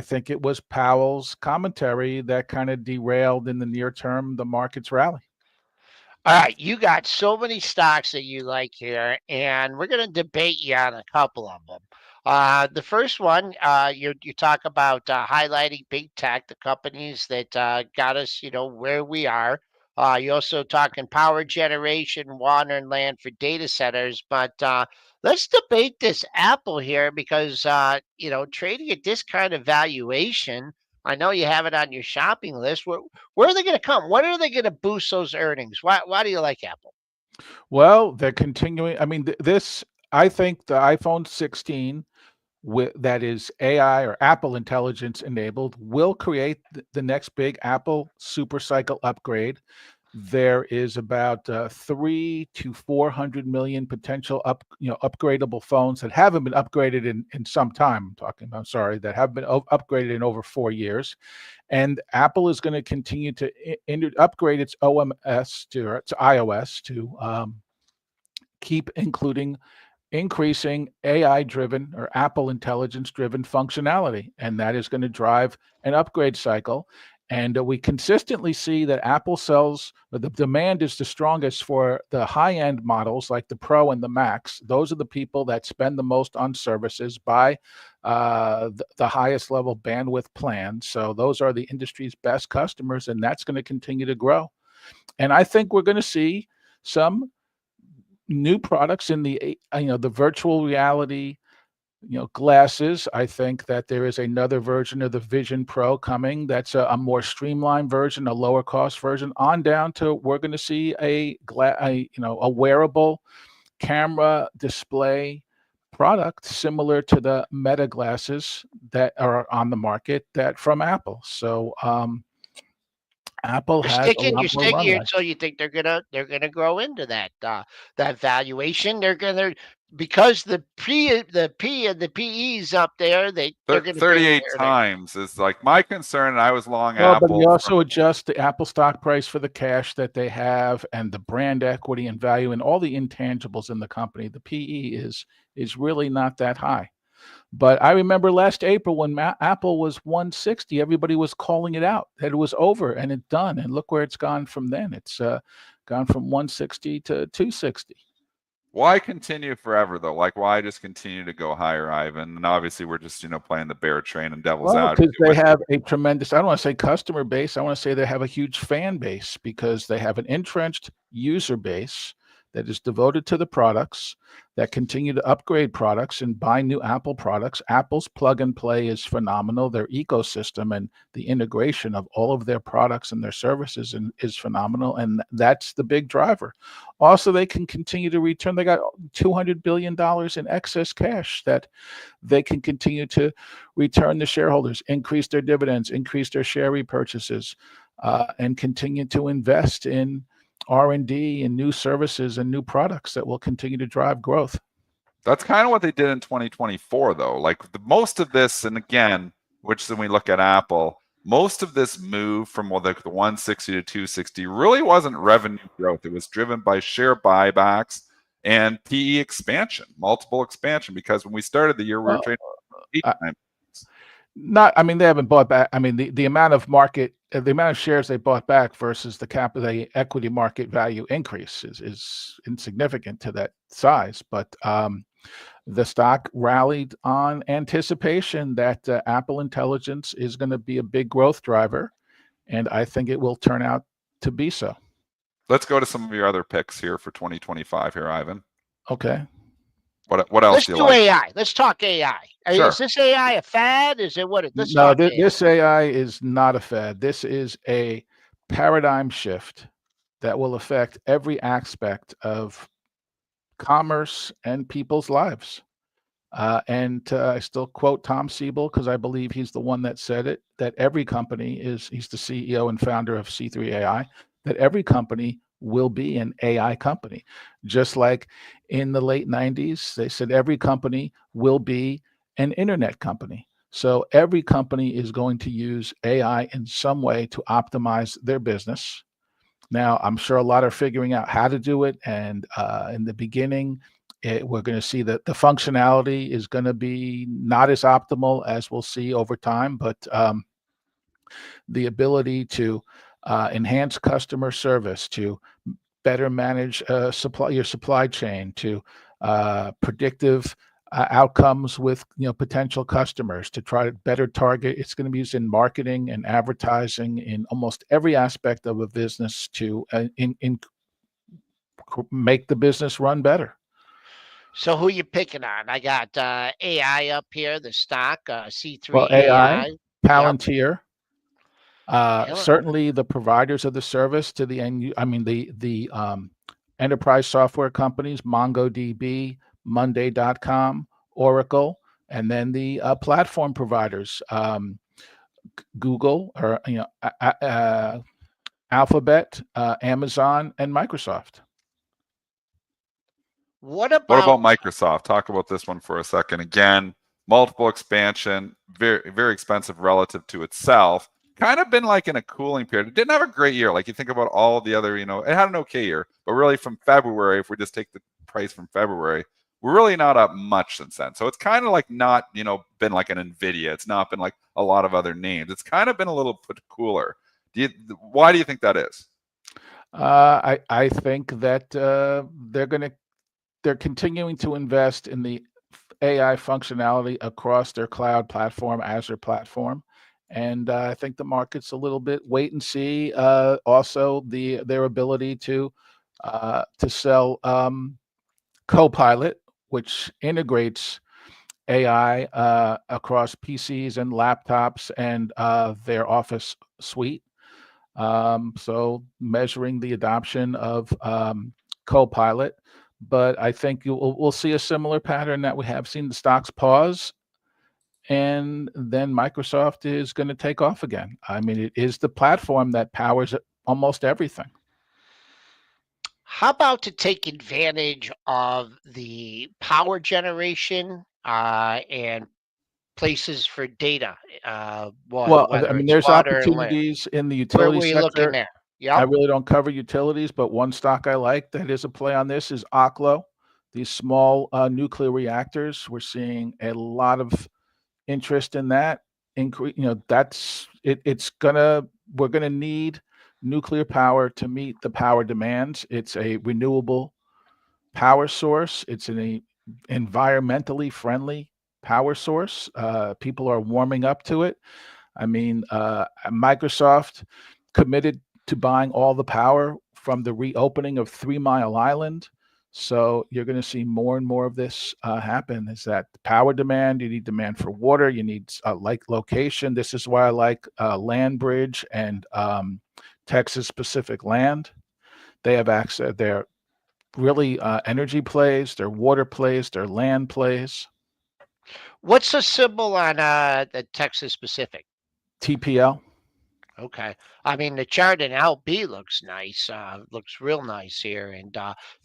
think it was Powell's commentary that kind of derailed in the near term the market's rally. All right, you got so many stocks that you like here, and we're going to debate you on a couple of them. The first one, you talk about highlighting big tech, the companies that got us, where we are. You also talking power generation, water and land for data centers. But let's debate this Apple here because trading at this kind of valuation. I know you have it on your shopping list. Where are they going to come? When are they going to boost those earnings? Why do you like Apple? Well, they're continuing. I mean, I think the iPhone 16 that is AI or Apple Intelligence enabled will create the next big Apple super cycle upgrade. There is about 300 to 400 million potential upgradable phones that haven't been upgraded in some time. That have been upgraded in over 4 years, and Apple is going to continue to upgrade its OMS to iOS to keep increasing AI-driven or Apple Intelligence-driven functionality, and that is going to drive an upgrade cycle. And we consistently see that Apple the demand is the strongest for the high-end models like the Pro and the Max. Those are the people that spend the most on services, buy the highest level bandwidth plans. So those are the industry's best customers, and that's going to continue to grow. And I think we're going to see some new products in the virtual reality glasses. I think that there is another version of the Vision Pro coming that's a more streamlined version, a lower cost version, on down to we're going to see a wearable camera display product similar to the Meta glasses that are on the market that from Apple. So Apple has a lot You're more sticking runway. it, so you think they're gonna grow into that valuation. They're gonna, because the P and the PE's up there, they're gonna bring 38 their earnings. times is like my concern, and I was long Well, but you Apple from also adjust the Apple stock price for the cash that they have and the brand equity and value and all the intangibles in the company. The PE is really not that high. But I remember last April when Apple was 160, everybody was calling it out that it was over and it's done. And look where it's gone from then. It's gone from 160 to 260. Why continue forever though? Like why just continue to go higher, Ivan? And obviously we're just, playing the bear train and devil's Well, advocate because they with have a tremendous, I don't want to say customer base, I want to say they have a huge fan base because they have an entrenched user base that is devoted to the products, that continue to upgrade products and buy new Apple products. Apple's plug and play is phenomenal. Their ecosystem and the integration of all of their products and their services is phenomenal. And that's the big driver. Also, they can continue to return. They got $200 billion in excess cash that they can continue to return to shareholders, increase their dividends, increase their share repurchases, and continue to invest in R&D and new services and new products that will continue to drive growth. That's kind of what they did in 2024 though. Like most of this, and again, which when we look at Apple, most of this move from the 160 to 260 really wasn't revenue growth. It was driven by share buybacks and PE expansion, multiple expansion, because when we started the year, we were trading 8 times. They haven't bought back. I mean, the amount of shares they bought back versus the equity market value increase is insignificant to that size. But the stock rallied on anticipation that Apple Intelligence is going to be a big growth driver, and I think it will turn out to be so. Let's go to some of your other picks here for 2025 here, Ivan. Okay. What else do you like? AI. Let's talk AI. Sure. Is this AI a fad? Is it what? No, this AI is not a fad. This is a paradigm shift that will affect every aspect of commerce and people's lives. I still quote Tom Siebel because I believe he's the one that said it, that every company he's the CEO and founder of C3 AI, that every company will be an AI company. Just like in the late 90s, they said every company will be an internet company. So every company is going to use AI in some way to optimize their business. Now, I'm sure a lot are figuring out how to do it. And in the beginning, we're going to see that the functionality is going to be not as optimal as we'll see over time, but the ability to enhance customer service, to better manage your supply chain, to predictive outcomes with potential customers, to try to better target. It's going to be used in marketing and advertising in almost every aspect of a business to make the business run better. So who you picking on? I got AI up here, the stock, C3 Well, AI, Palantir, Yep. certainly the providers of the service to the end. I mean, the enterprise software companies, MongoDB, Monday.com, Oracle, and then the platform providers, Google or Alphabet, Amazon, and Microsoft. What What about about Microsoft? Talk about this one for a second. Again, multiple expansion, very, very expensive relative to itself. Kind of been like in a cooling period. It didn't have a great year. Like you think about all the other, it had an okay year, but really from February, if we just take the price from February, we're really not up much since then. So it's kind of like not, been like an Nvidia. It's not been like a lot of other names. It's kind of been a little bit cooler. Why do you think that is? I think that they're continuing to invest in the AI functionality across their cloud platform, Azure platform. And I think the market's a little bit wait and see. Also, their ability to sell Copilot, which integrates AI across PCs and laptops and their Office suite. So measuring the adoption of Copilot, but I think we'll see a similar pattern that we have seen the stocks pause, and then Microsoft is going to take off again. I mean, it is the platform that powers almost everything. How about to take advantage of the power generation and places for data? Well, I Whether mean, it's there's water and land. opportunities in the Where utility were you looking sector. there? I Yep. really don't cover utilities, but one stock I like that is a play on this is Oklo. These small nuclear reactors. We're seeing a lot of interest in that. That's it. We're gonna need nuclear power to meet the power demands. It's a renewable power source. It's an environmentally friendly power source. People are warming up to it. I mean, Microsoft committed to buying all the power from the reopening of 3 Mile Island. So you're going to see more and more of this happen. Is that the power demand? You need demand for water. You need like location. This is why I like Land Bridge and Texas Pacific Land. They have access. They're really energy plays. They're water plays. They're land plays. What's the symbol on the Texas Pacific? TPL. Okay. I mean, the chart in LB looks nice. Looks real nice here. And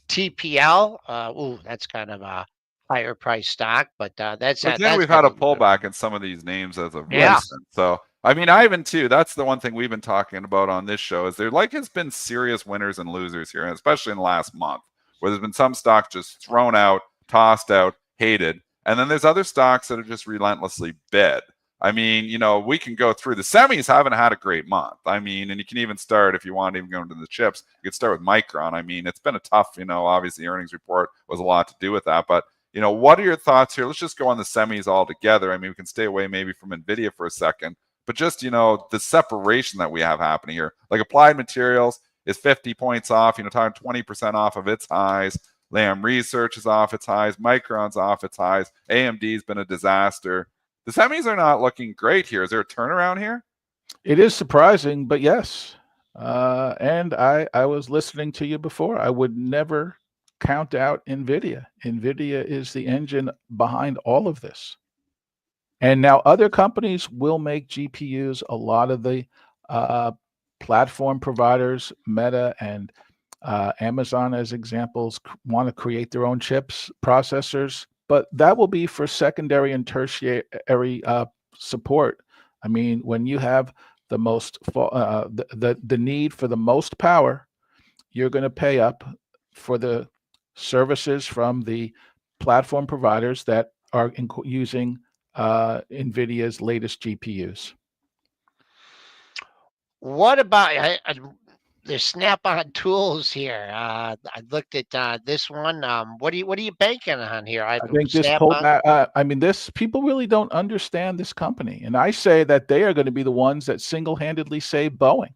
TPL, ooh, that's kind of a higher price stock, but that's But again, that's we've had a got a little bit. pullback in some of these names as of Yeah. recent. So, I mean, Ivan too. That's the one thing we've been talking about on this show is there has been serious winners and losers here, and especially in the last month, where there's been some stocks just thrown out, tossed out, hated, and then there's other stocks that are just relentlessly bid. I mean, we can go through the semis haven't had a great month. I mean, and you can even start if you want to even go into the chips. You could start with Micron. I mean, it's been a tough, obviously earnings report was a lot to do with that, but what are your thoughts here? Let's just go on the semis all together. I mean, we can stay away maybe from NVIDIA for a second, but just, the separation that we have happening here. Like Applied Materials is 50 points off, talking 20% off of its highs. Lam Research is off its highs. Micron's off its highs. AMD's been a disaster. The semis are not looking great here. Is there a turnaround here? It is surprising, but yes. And I was listening to you before. I would never count out NVIDIA. NVIDIA is the engine behind all of this. And now other companies will make GPUs. A lot of the platform providers, Meta and Amazon as examples, want to create their own chips, processors, but that will be for secondary and tertiary support. I mean, when you have the most the need for the most power, you're going to pay up for the services from the platform providers that are using NVIDIA's latest GPUs. What about the Snap-on tools here? I looked at this one. What are you banking on here? I think this Snap-on? pullback, I mean, people really don't understand this company. And I say that they are going to be the ones that single-handedly save Boeing.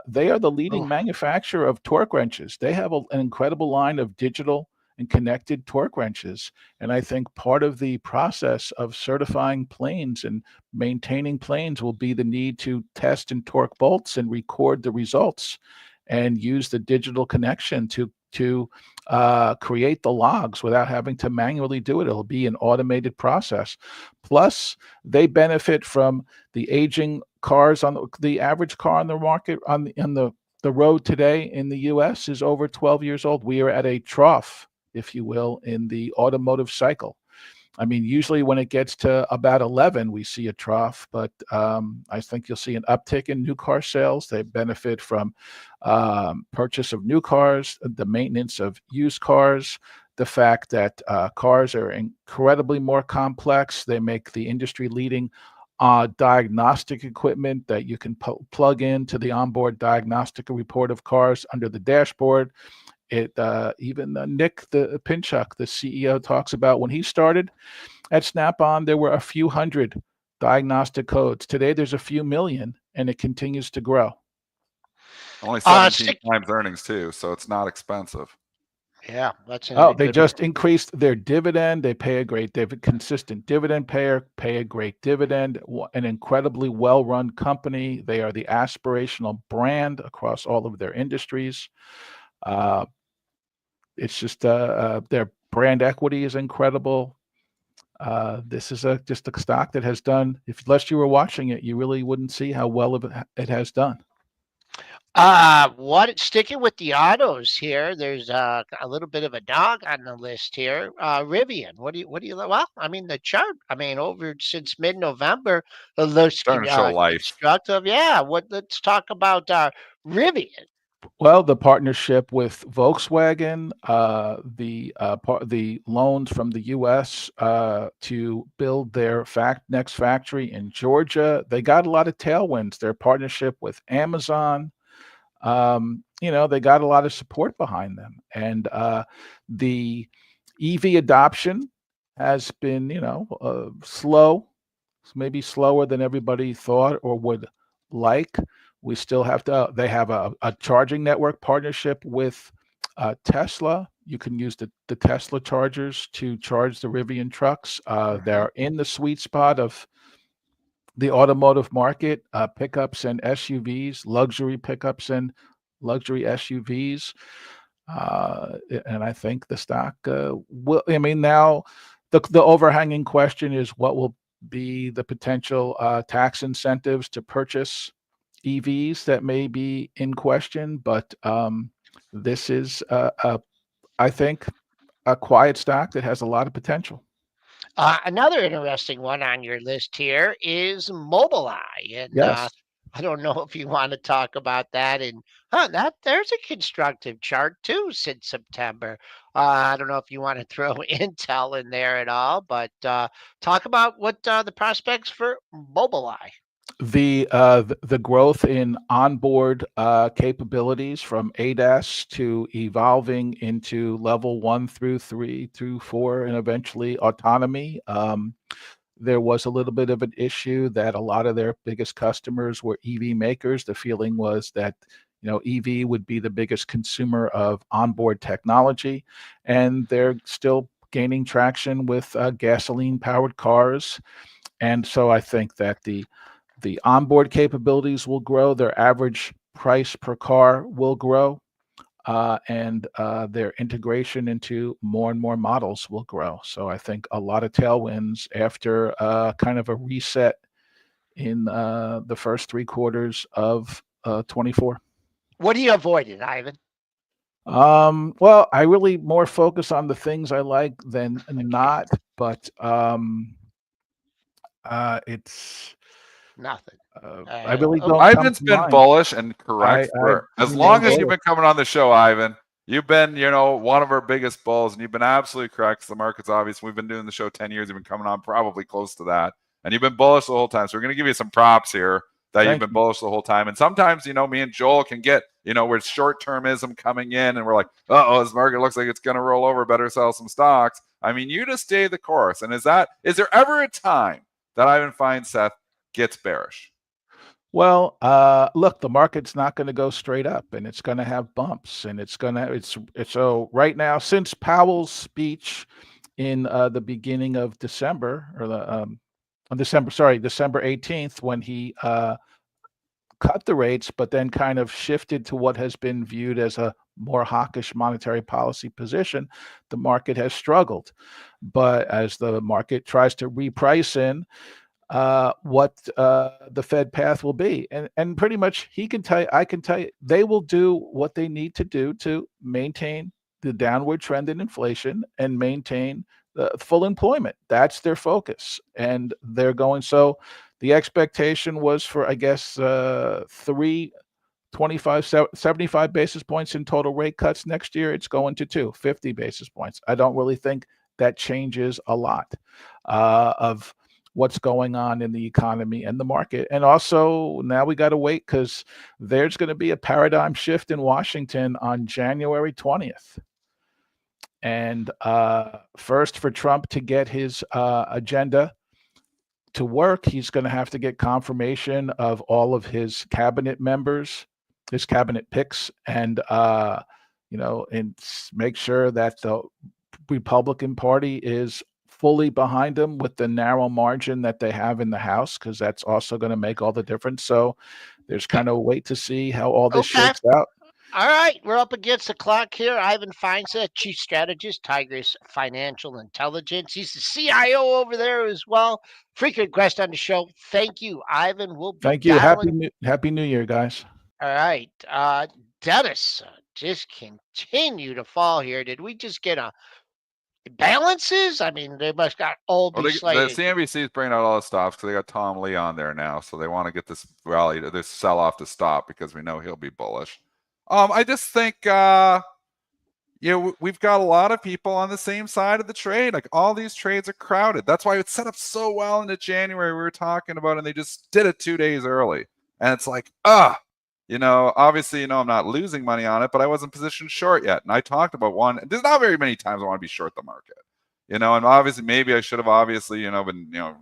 They are the leading manufacturer of torque wrenches. They have an incredible line of digital and connected torque wrenches. And I think part of the process of certifying planes and maintaining planes will be the need to test and torque bolts and record the results and use the digital connection to create the logs without having to manually do it. It'll be an automated process. Plus, they benefit from the aging cars on the average car on the market on the road today in the U.S. is over 12 years old. We are at a trough, if you will, in the automotive cycle. I mean, usually when it gets to about 11, we see a trough, but I think you'll see an uptick in new car sales. They benefit from purchase of new cars, the maintenance of used cars, the fact that cars are incredibly more complex. They make the industry-leading diagnostic equipment that you can plug into the onboard diagnostic report of cars under the dashboard. Even Nick the Pinchuk, the CEO, talks about when he started at Snap-on, there were a few hundred diagnostic codes. Today, there's a few million, and it continues to grow. Only 17 times earnings too, so it's not expensive. Yeah, that's they just increased their dividend. They pay a great consistent dividend payer, pay a great dividend, an incredibly well-run company. They are the aspirational brand across all of their industries. it's just their brand equity is incredible. This is just a stock that has done, unless you were watching it, you really wouldn't see how well it has done. What sticking with the autos here? There's a little bit of a dog on the list here. Rivian. What do you? Well, I mean the chart. I mean over since mid-November, it looks Starting to show life. constructive. Yeah. Let's talk about Rivian. Well, the partnership with Volkswagen, the loans from the U.S. To build their next factory in Georgia, they got a lot of tailwinds. Their partnership with Amazon, they got a lot of support behind them, and the EV adoption has been, slow, maybe slower than everybody thought or would like. We still have to, they have a charging network partnership with Tesla. You can use the Tesla chargers to charge the Rivian trucks. They're in the sweet spot of the automotive market, pickups and SUVs, luxury pickups and luxury SUVs. And I think the stock will, I mean, now the overhanging question is what will be the potential tax incentives to purchase EVs that may be in question, but this is, I think, a quiet stock that has a lot of potential. Another interesting one on your list here is Mobileye, and Yes. I don't know if you want to talk about that. And that there's a constructive chart too since September. I don't know if you want to throw Intel in there at all, but talk about what the prospects for Mobileye. The growth in onboard capabilities from ADAS to evolving into level 1 through 3 through 4 and eventually autonomy. There was a little bit of an issue that a lot of their biggest customers were EV makers. The feeling was that EV would be the biggest consumer of onboard technology, and they're still gaining traction with gasoline powered cars. And so I think that the onboard capabilities will grow, their average price per car will grow, and their integration into more and more models will grow. So I think a lot of tailwinds after kind of a reset in the first 3 quarters of 24. What do you avoided, Ivan? Well, I really more focus on the things I like than not, but it's Nothing. I really don't. Ivan's been bullish and correct for as long as you've been coming on the show, Ivan. You've been, one of our biggest bulls, and you've been absolutely correct. The market's obvious. We've been doing the show 10 years. You've been coming on probably close to that, and you've been bullish the whole time. So we're going to give you some props here that you've been bullish the whole time. And sometimes, me and Joel can get, where short-termism coming in, and we're like, this market looks like it's going to roll over. Better sell some stocks. I mean, you just stay the course. And is there ever a time that Ivan Feinseth gets bearish? Well, look, the market's not going to go straight up, and it's going to have bumps, and it's so right now, since Powell's speech in the beginning of December, or December 18th, when he cut the rates, but then kind of shifted to what has been viewed as a more hawkish monetary policy position, the market has struggled. But as the market tries to reprice in what the Fed path will be, and pretty much I can tell you, they will do what they need to do to maintain the downward trend in inflation and maintain the full employment. That's their focus, and they're going. So the expectation was for, I guess, 75 basis points in total rate cuts next year. It's going to 50 basis points. I don't really think that changes a lot of what's going on in the economy and the market. And also now we got to wait, because there's going to be a paradigm shift in Washington on January 20th. And first, for Trump to get his agenda to work, he's going to have to get confirmation of all of his cabinet members, his cabinet picks, and and make sure that the Republican Party is fully behind him with the narrow margin that they have in the House, because that's also going to make all the difference. So there's kind of a wait to see how all this shakes out. All right, we're up against the clock here. Ivan Feinseth, Chief Strategist, Tigress Financial Intelligence. He's the CIO over there as well. Frequent guest on the show. Thank you, Ivan. We'll be Thank you. dialing. Happy New Year, guys. All right, Dennis, just continue to fall here. Did we just get a balances? I mean, they must got all Well, be the slated. CNBC is bringing out all the stops because they got Tom Lee on there now, so they want to get this rally, this sell-off to stop because we know he'll be bullish. I just think, we've got a lot of people on the same side of the trade. Like all these trades are crowded. That's why it's set up so well into January. We were talking about, and they just did it 2 days early, and it's like, obviously, I'm not losing money on it, but I wasn't positioned short yet. And I talked about one. There's not very many times I want to be short the market. And obviously, maybe I should have been,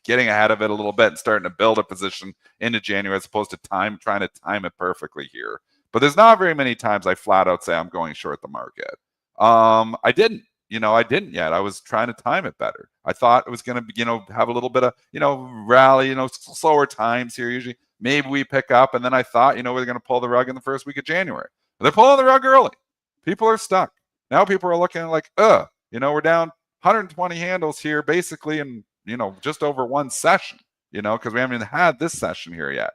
getting ahead of it a little bit and starting to build a position into January as opposed to trying to time it perfectly here. But there's not very many times I flat out say I'm going short the market. I didn't yet. I was trying to time it better. I thought it was going to, have a little bit of, rally, slower times here usually. Maybe we pick up. And then I thought, we're going to pull the rug in the first week of January. They're pulling the rug early. People are stuck. Now people are looking like, we're down 120 handles here basically in, just over one session, because we haven't even had this session here yet.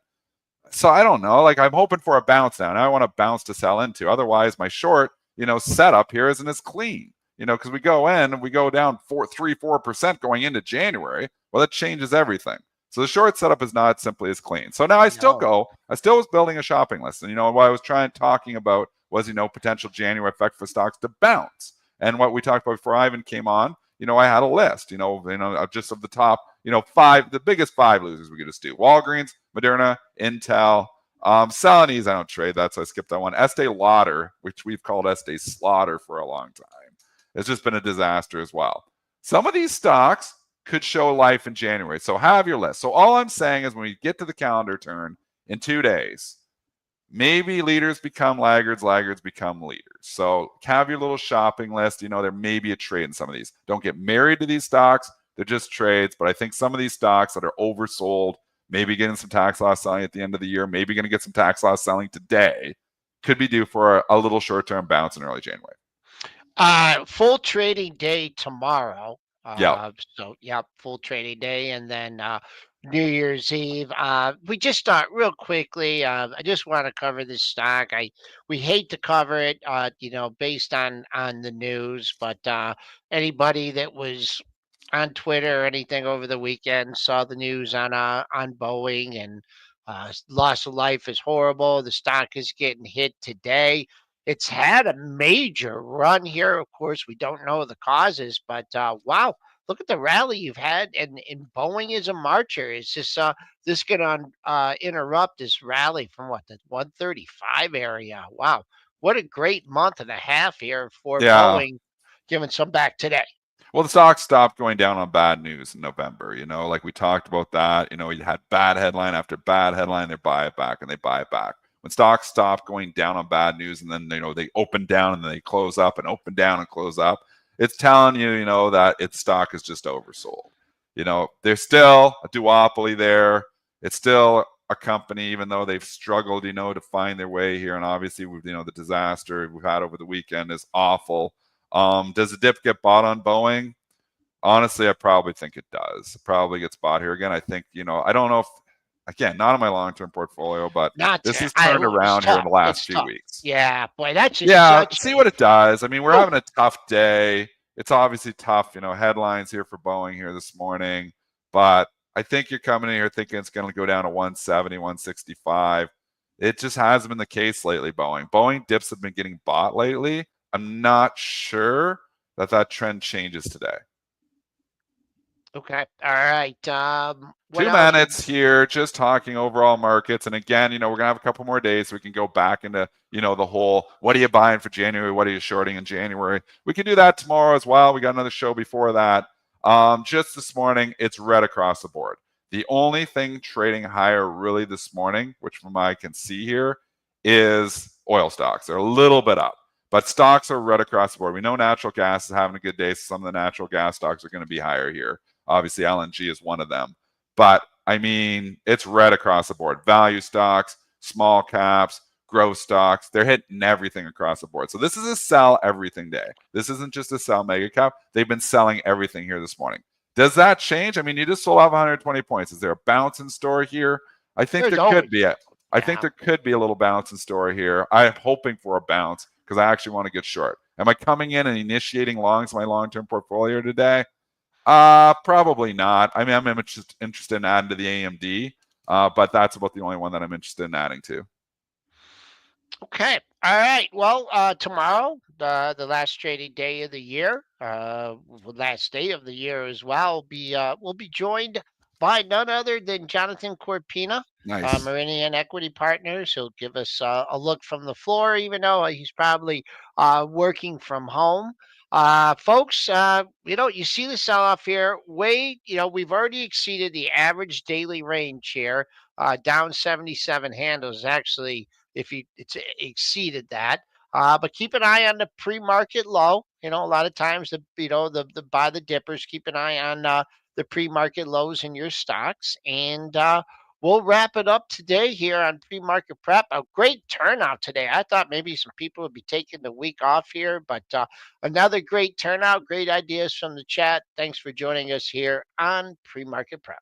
So I don't know, like I'm hoping for a bounce now. Now I want a bounce to sell into. Otherwise my short, setup here isn't as clean, because we go in and we go down 4% going into January. Well, that changes everything. So the short setup is not simply as clean. So now I still was building a shopping list. And what I was talking about was, potential January effect for stocks to bounce. And what we talked about before Ivan came on, I had a list, just of the top, the biggest 5 losers we could just do. Walgreens, Moderna, Intel, Celanese, I don't trade that, so I skipped that one. Estee Lauder, which we've called Estee Slaughter for a long time. It's just been a disaster as well. Some of these stocks could show life in January. So have your list. So all I'm saying is when we get to the calendar turn in 2 days, maybe leaders become laggards, laggards become leaders. So have your little shopping list. There may be a trade in some of these. Don't get married to these stocks. They're just trades. But I think some of these stocks that are oversold, maybe getting some tax loss selling at the end of the year, maybe going to get some tax loss selling today, could be due for a little short-term bounce in early January. Full trading day tomorrow. Yeah. So, full trading day. And then New Year's Eve. We just start real quickly. I just want to cover this stock. We hate to cover it, based on the news, but anybody that was on Twitter or anything over the weekend saw the news on Boeing, and loss of life is horrible. The stock is getting hit today. It's had a major run here. Of course, we don't know the causes, but wow, look at the rally you've had, and Boeing is a marcher. Is this going to interrupt this rally from the 135 area? Wow, what a great month and a half here for Boeing, giving some back today. Well, the stock stopped going down on bad news in November, like we talked about that. You had bad headline after bad headline, they buy it back and they buy it back. When stocks stop going down on bad news and then, they open down and then they close up and open down and close up, it's telling you, that its stock is just oversold. There's still a duopoly there. It's still a company, even though they've struggled, to find their way here. And obviously, the disaster we've had over the weekend is awful. Does the dip get bought on Boeing? Honestly, I probably think it does. It probably gets bought here again. I think, I don't know if, again, not in my long-term portfolio, but this has turned around here in the last few weeks. Yeah, boy, that's just see what it does. I mean, we're having a tough day. It's obviously tough, headlines here for Boeing here this morning, but I think you're coming in here thinking it's going to go down to 170, 165. It just hasn't been the case lately, Boeing. Boeing dips have been getting bought lately. I'm not sure that trend changes today. Okay. All right. 2 minutes here, just talking overall markets. And again, we're going to have a couple more days so we can go back into, the whole, what are you buying for January? What are you shorting in January? We can do that tomorrow as well. We got another show before that. Just this morning, it's red across the board. The only thing trading higher really this morning, which from I can see here, is oil stocks. They're a little bit up, but stocks are red across the board. We know natural gas is having a good day. So some of the natural gas stocks are going to be higher here. Obviously, LNG is one of them. But, I mean, it's red across the board. Value stocks, small caps, growth stocks. They're hitting everything across the board. So this is a sell everything day. This isn't just a sell mega cap. They've been selling everything here this morning. Does that change? I mean, you just sold off 120 points. Is there a bounce in store here? I think There's there could be. I think yeah. there could be a little bounce in store here. I'm hoping for a bounce because I actually want to get short. Am I coming in and initiating longs my long-term portfolio today? Probably not. I mean, I'm interested in adding to the AMD, but that's about the only one that I'm interested in adding to. Okay. All right. Well, tomorrow, the last trading day of the year, last day of the year as well, we'll be joined by none other than Jonathan Corpina, Nice. Meridian Equity Partners. He'll give us a look from the floor, even though he's probably working from home. Folks, you see the sell off here. We've already exceeded the average daily range here. Down 77 handles actually if it's exceeded that. But keep an eye on the pre-market low. A lot of times the buy the dippers. Keep an eye on the pre-market lows in your stocks, and we'll wrap it up today here on pre-market prep. A great turnout today. I thought maybe some people would be taking the week off here, but another great turnout. Great ideas from the chat. Thanks for joining us here on pre-market prep.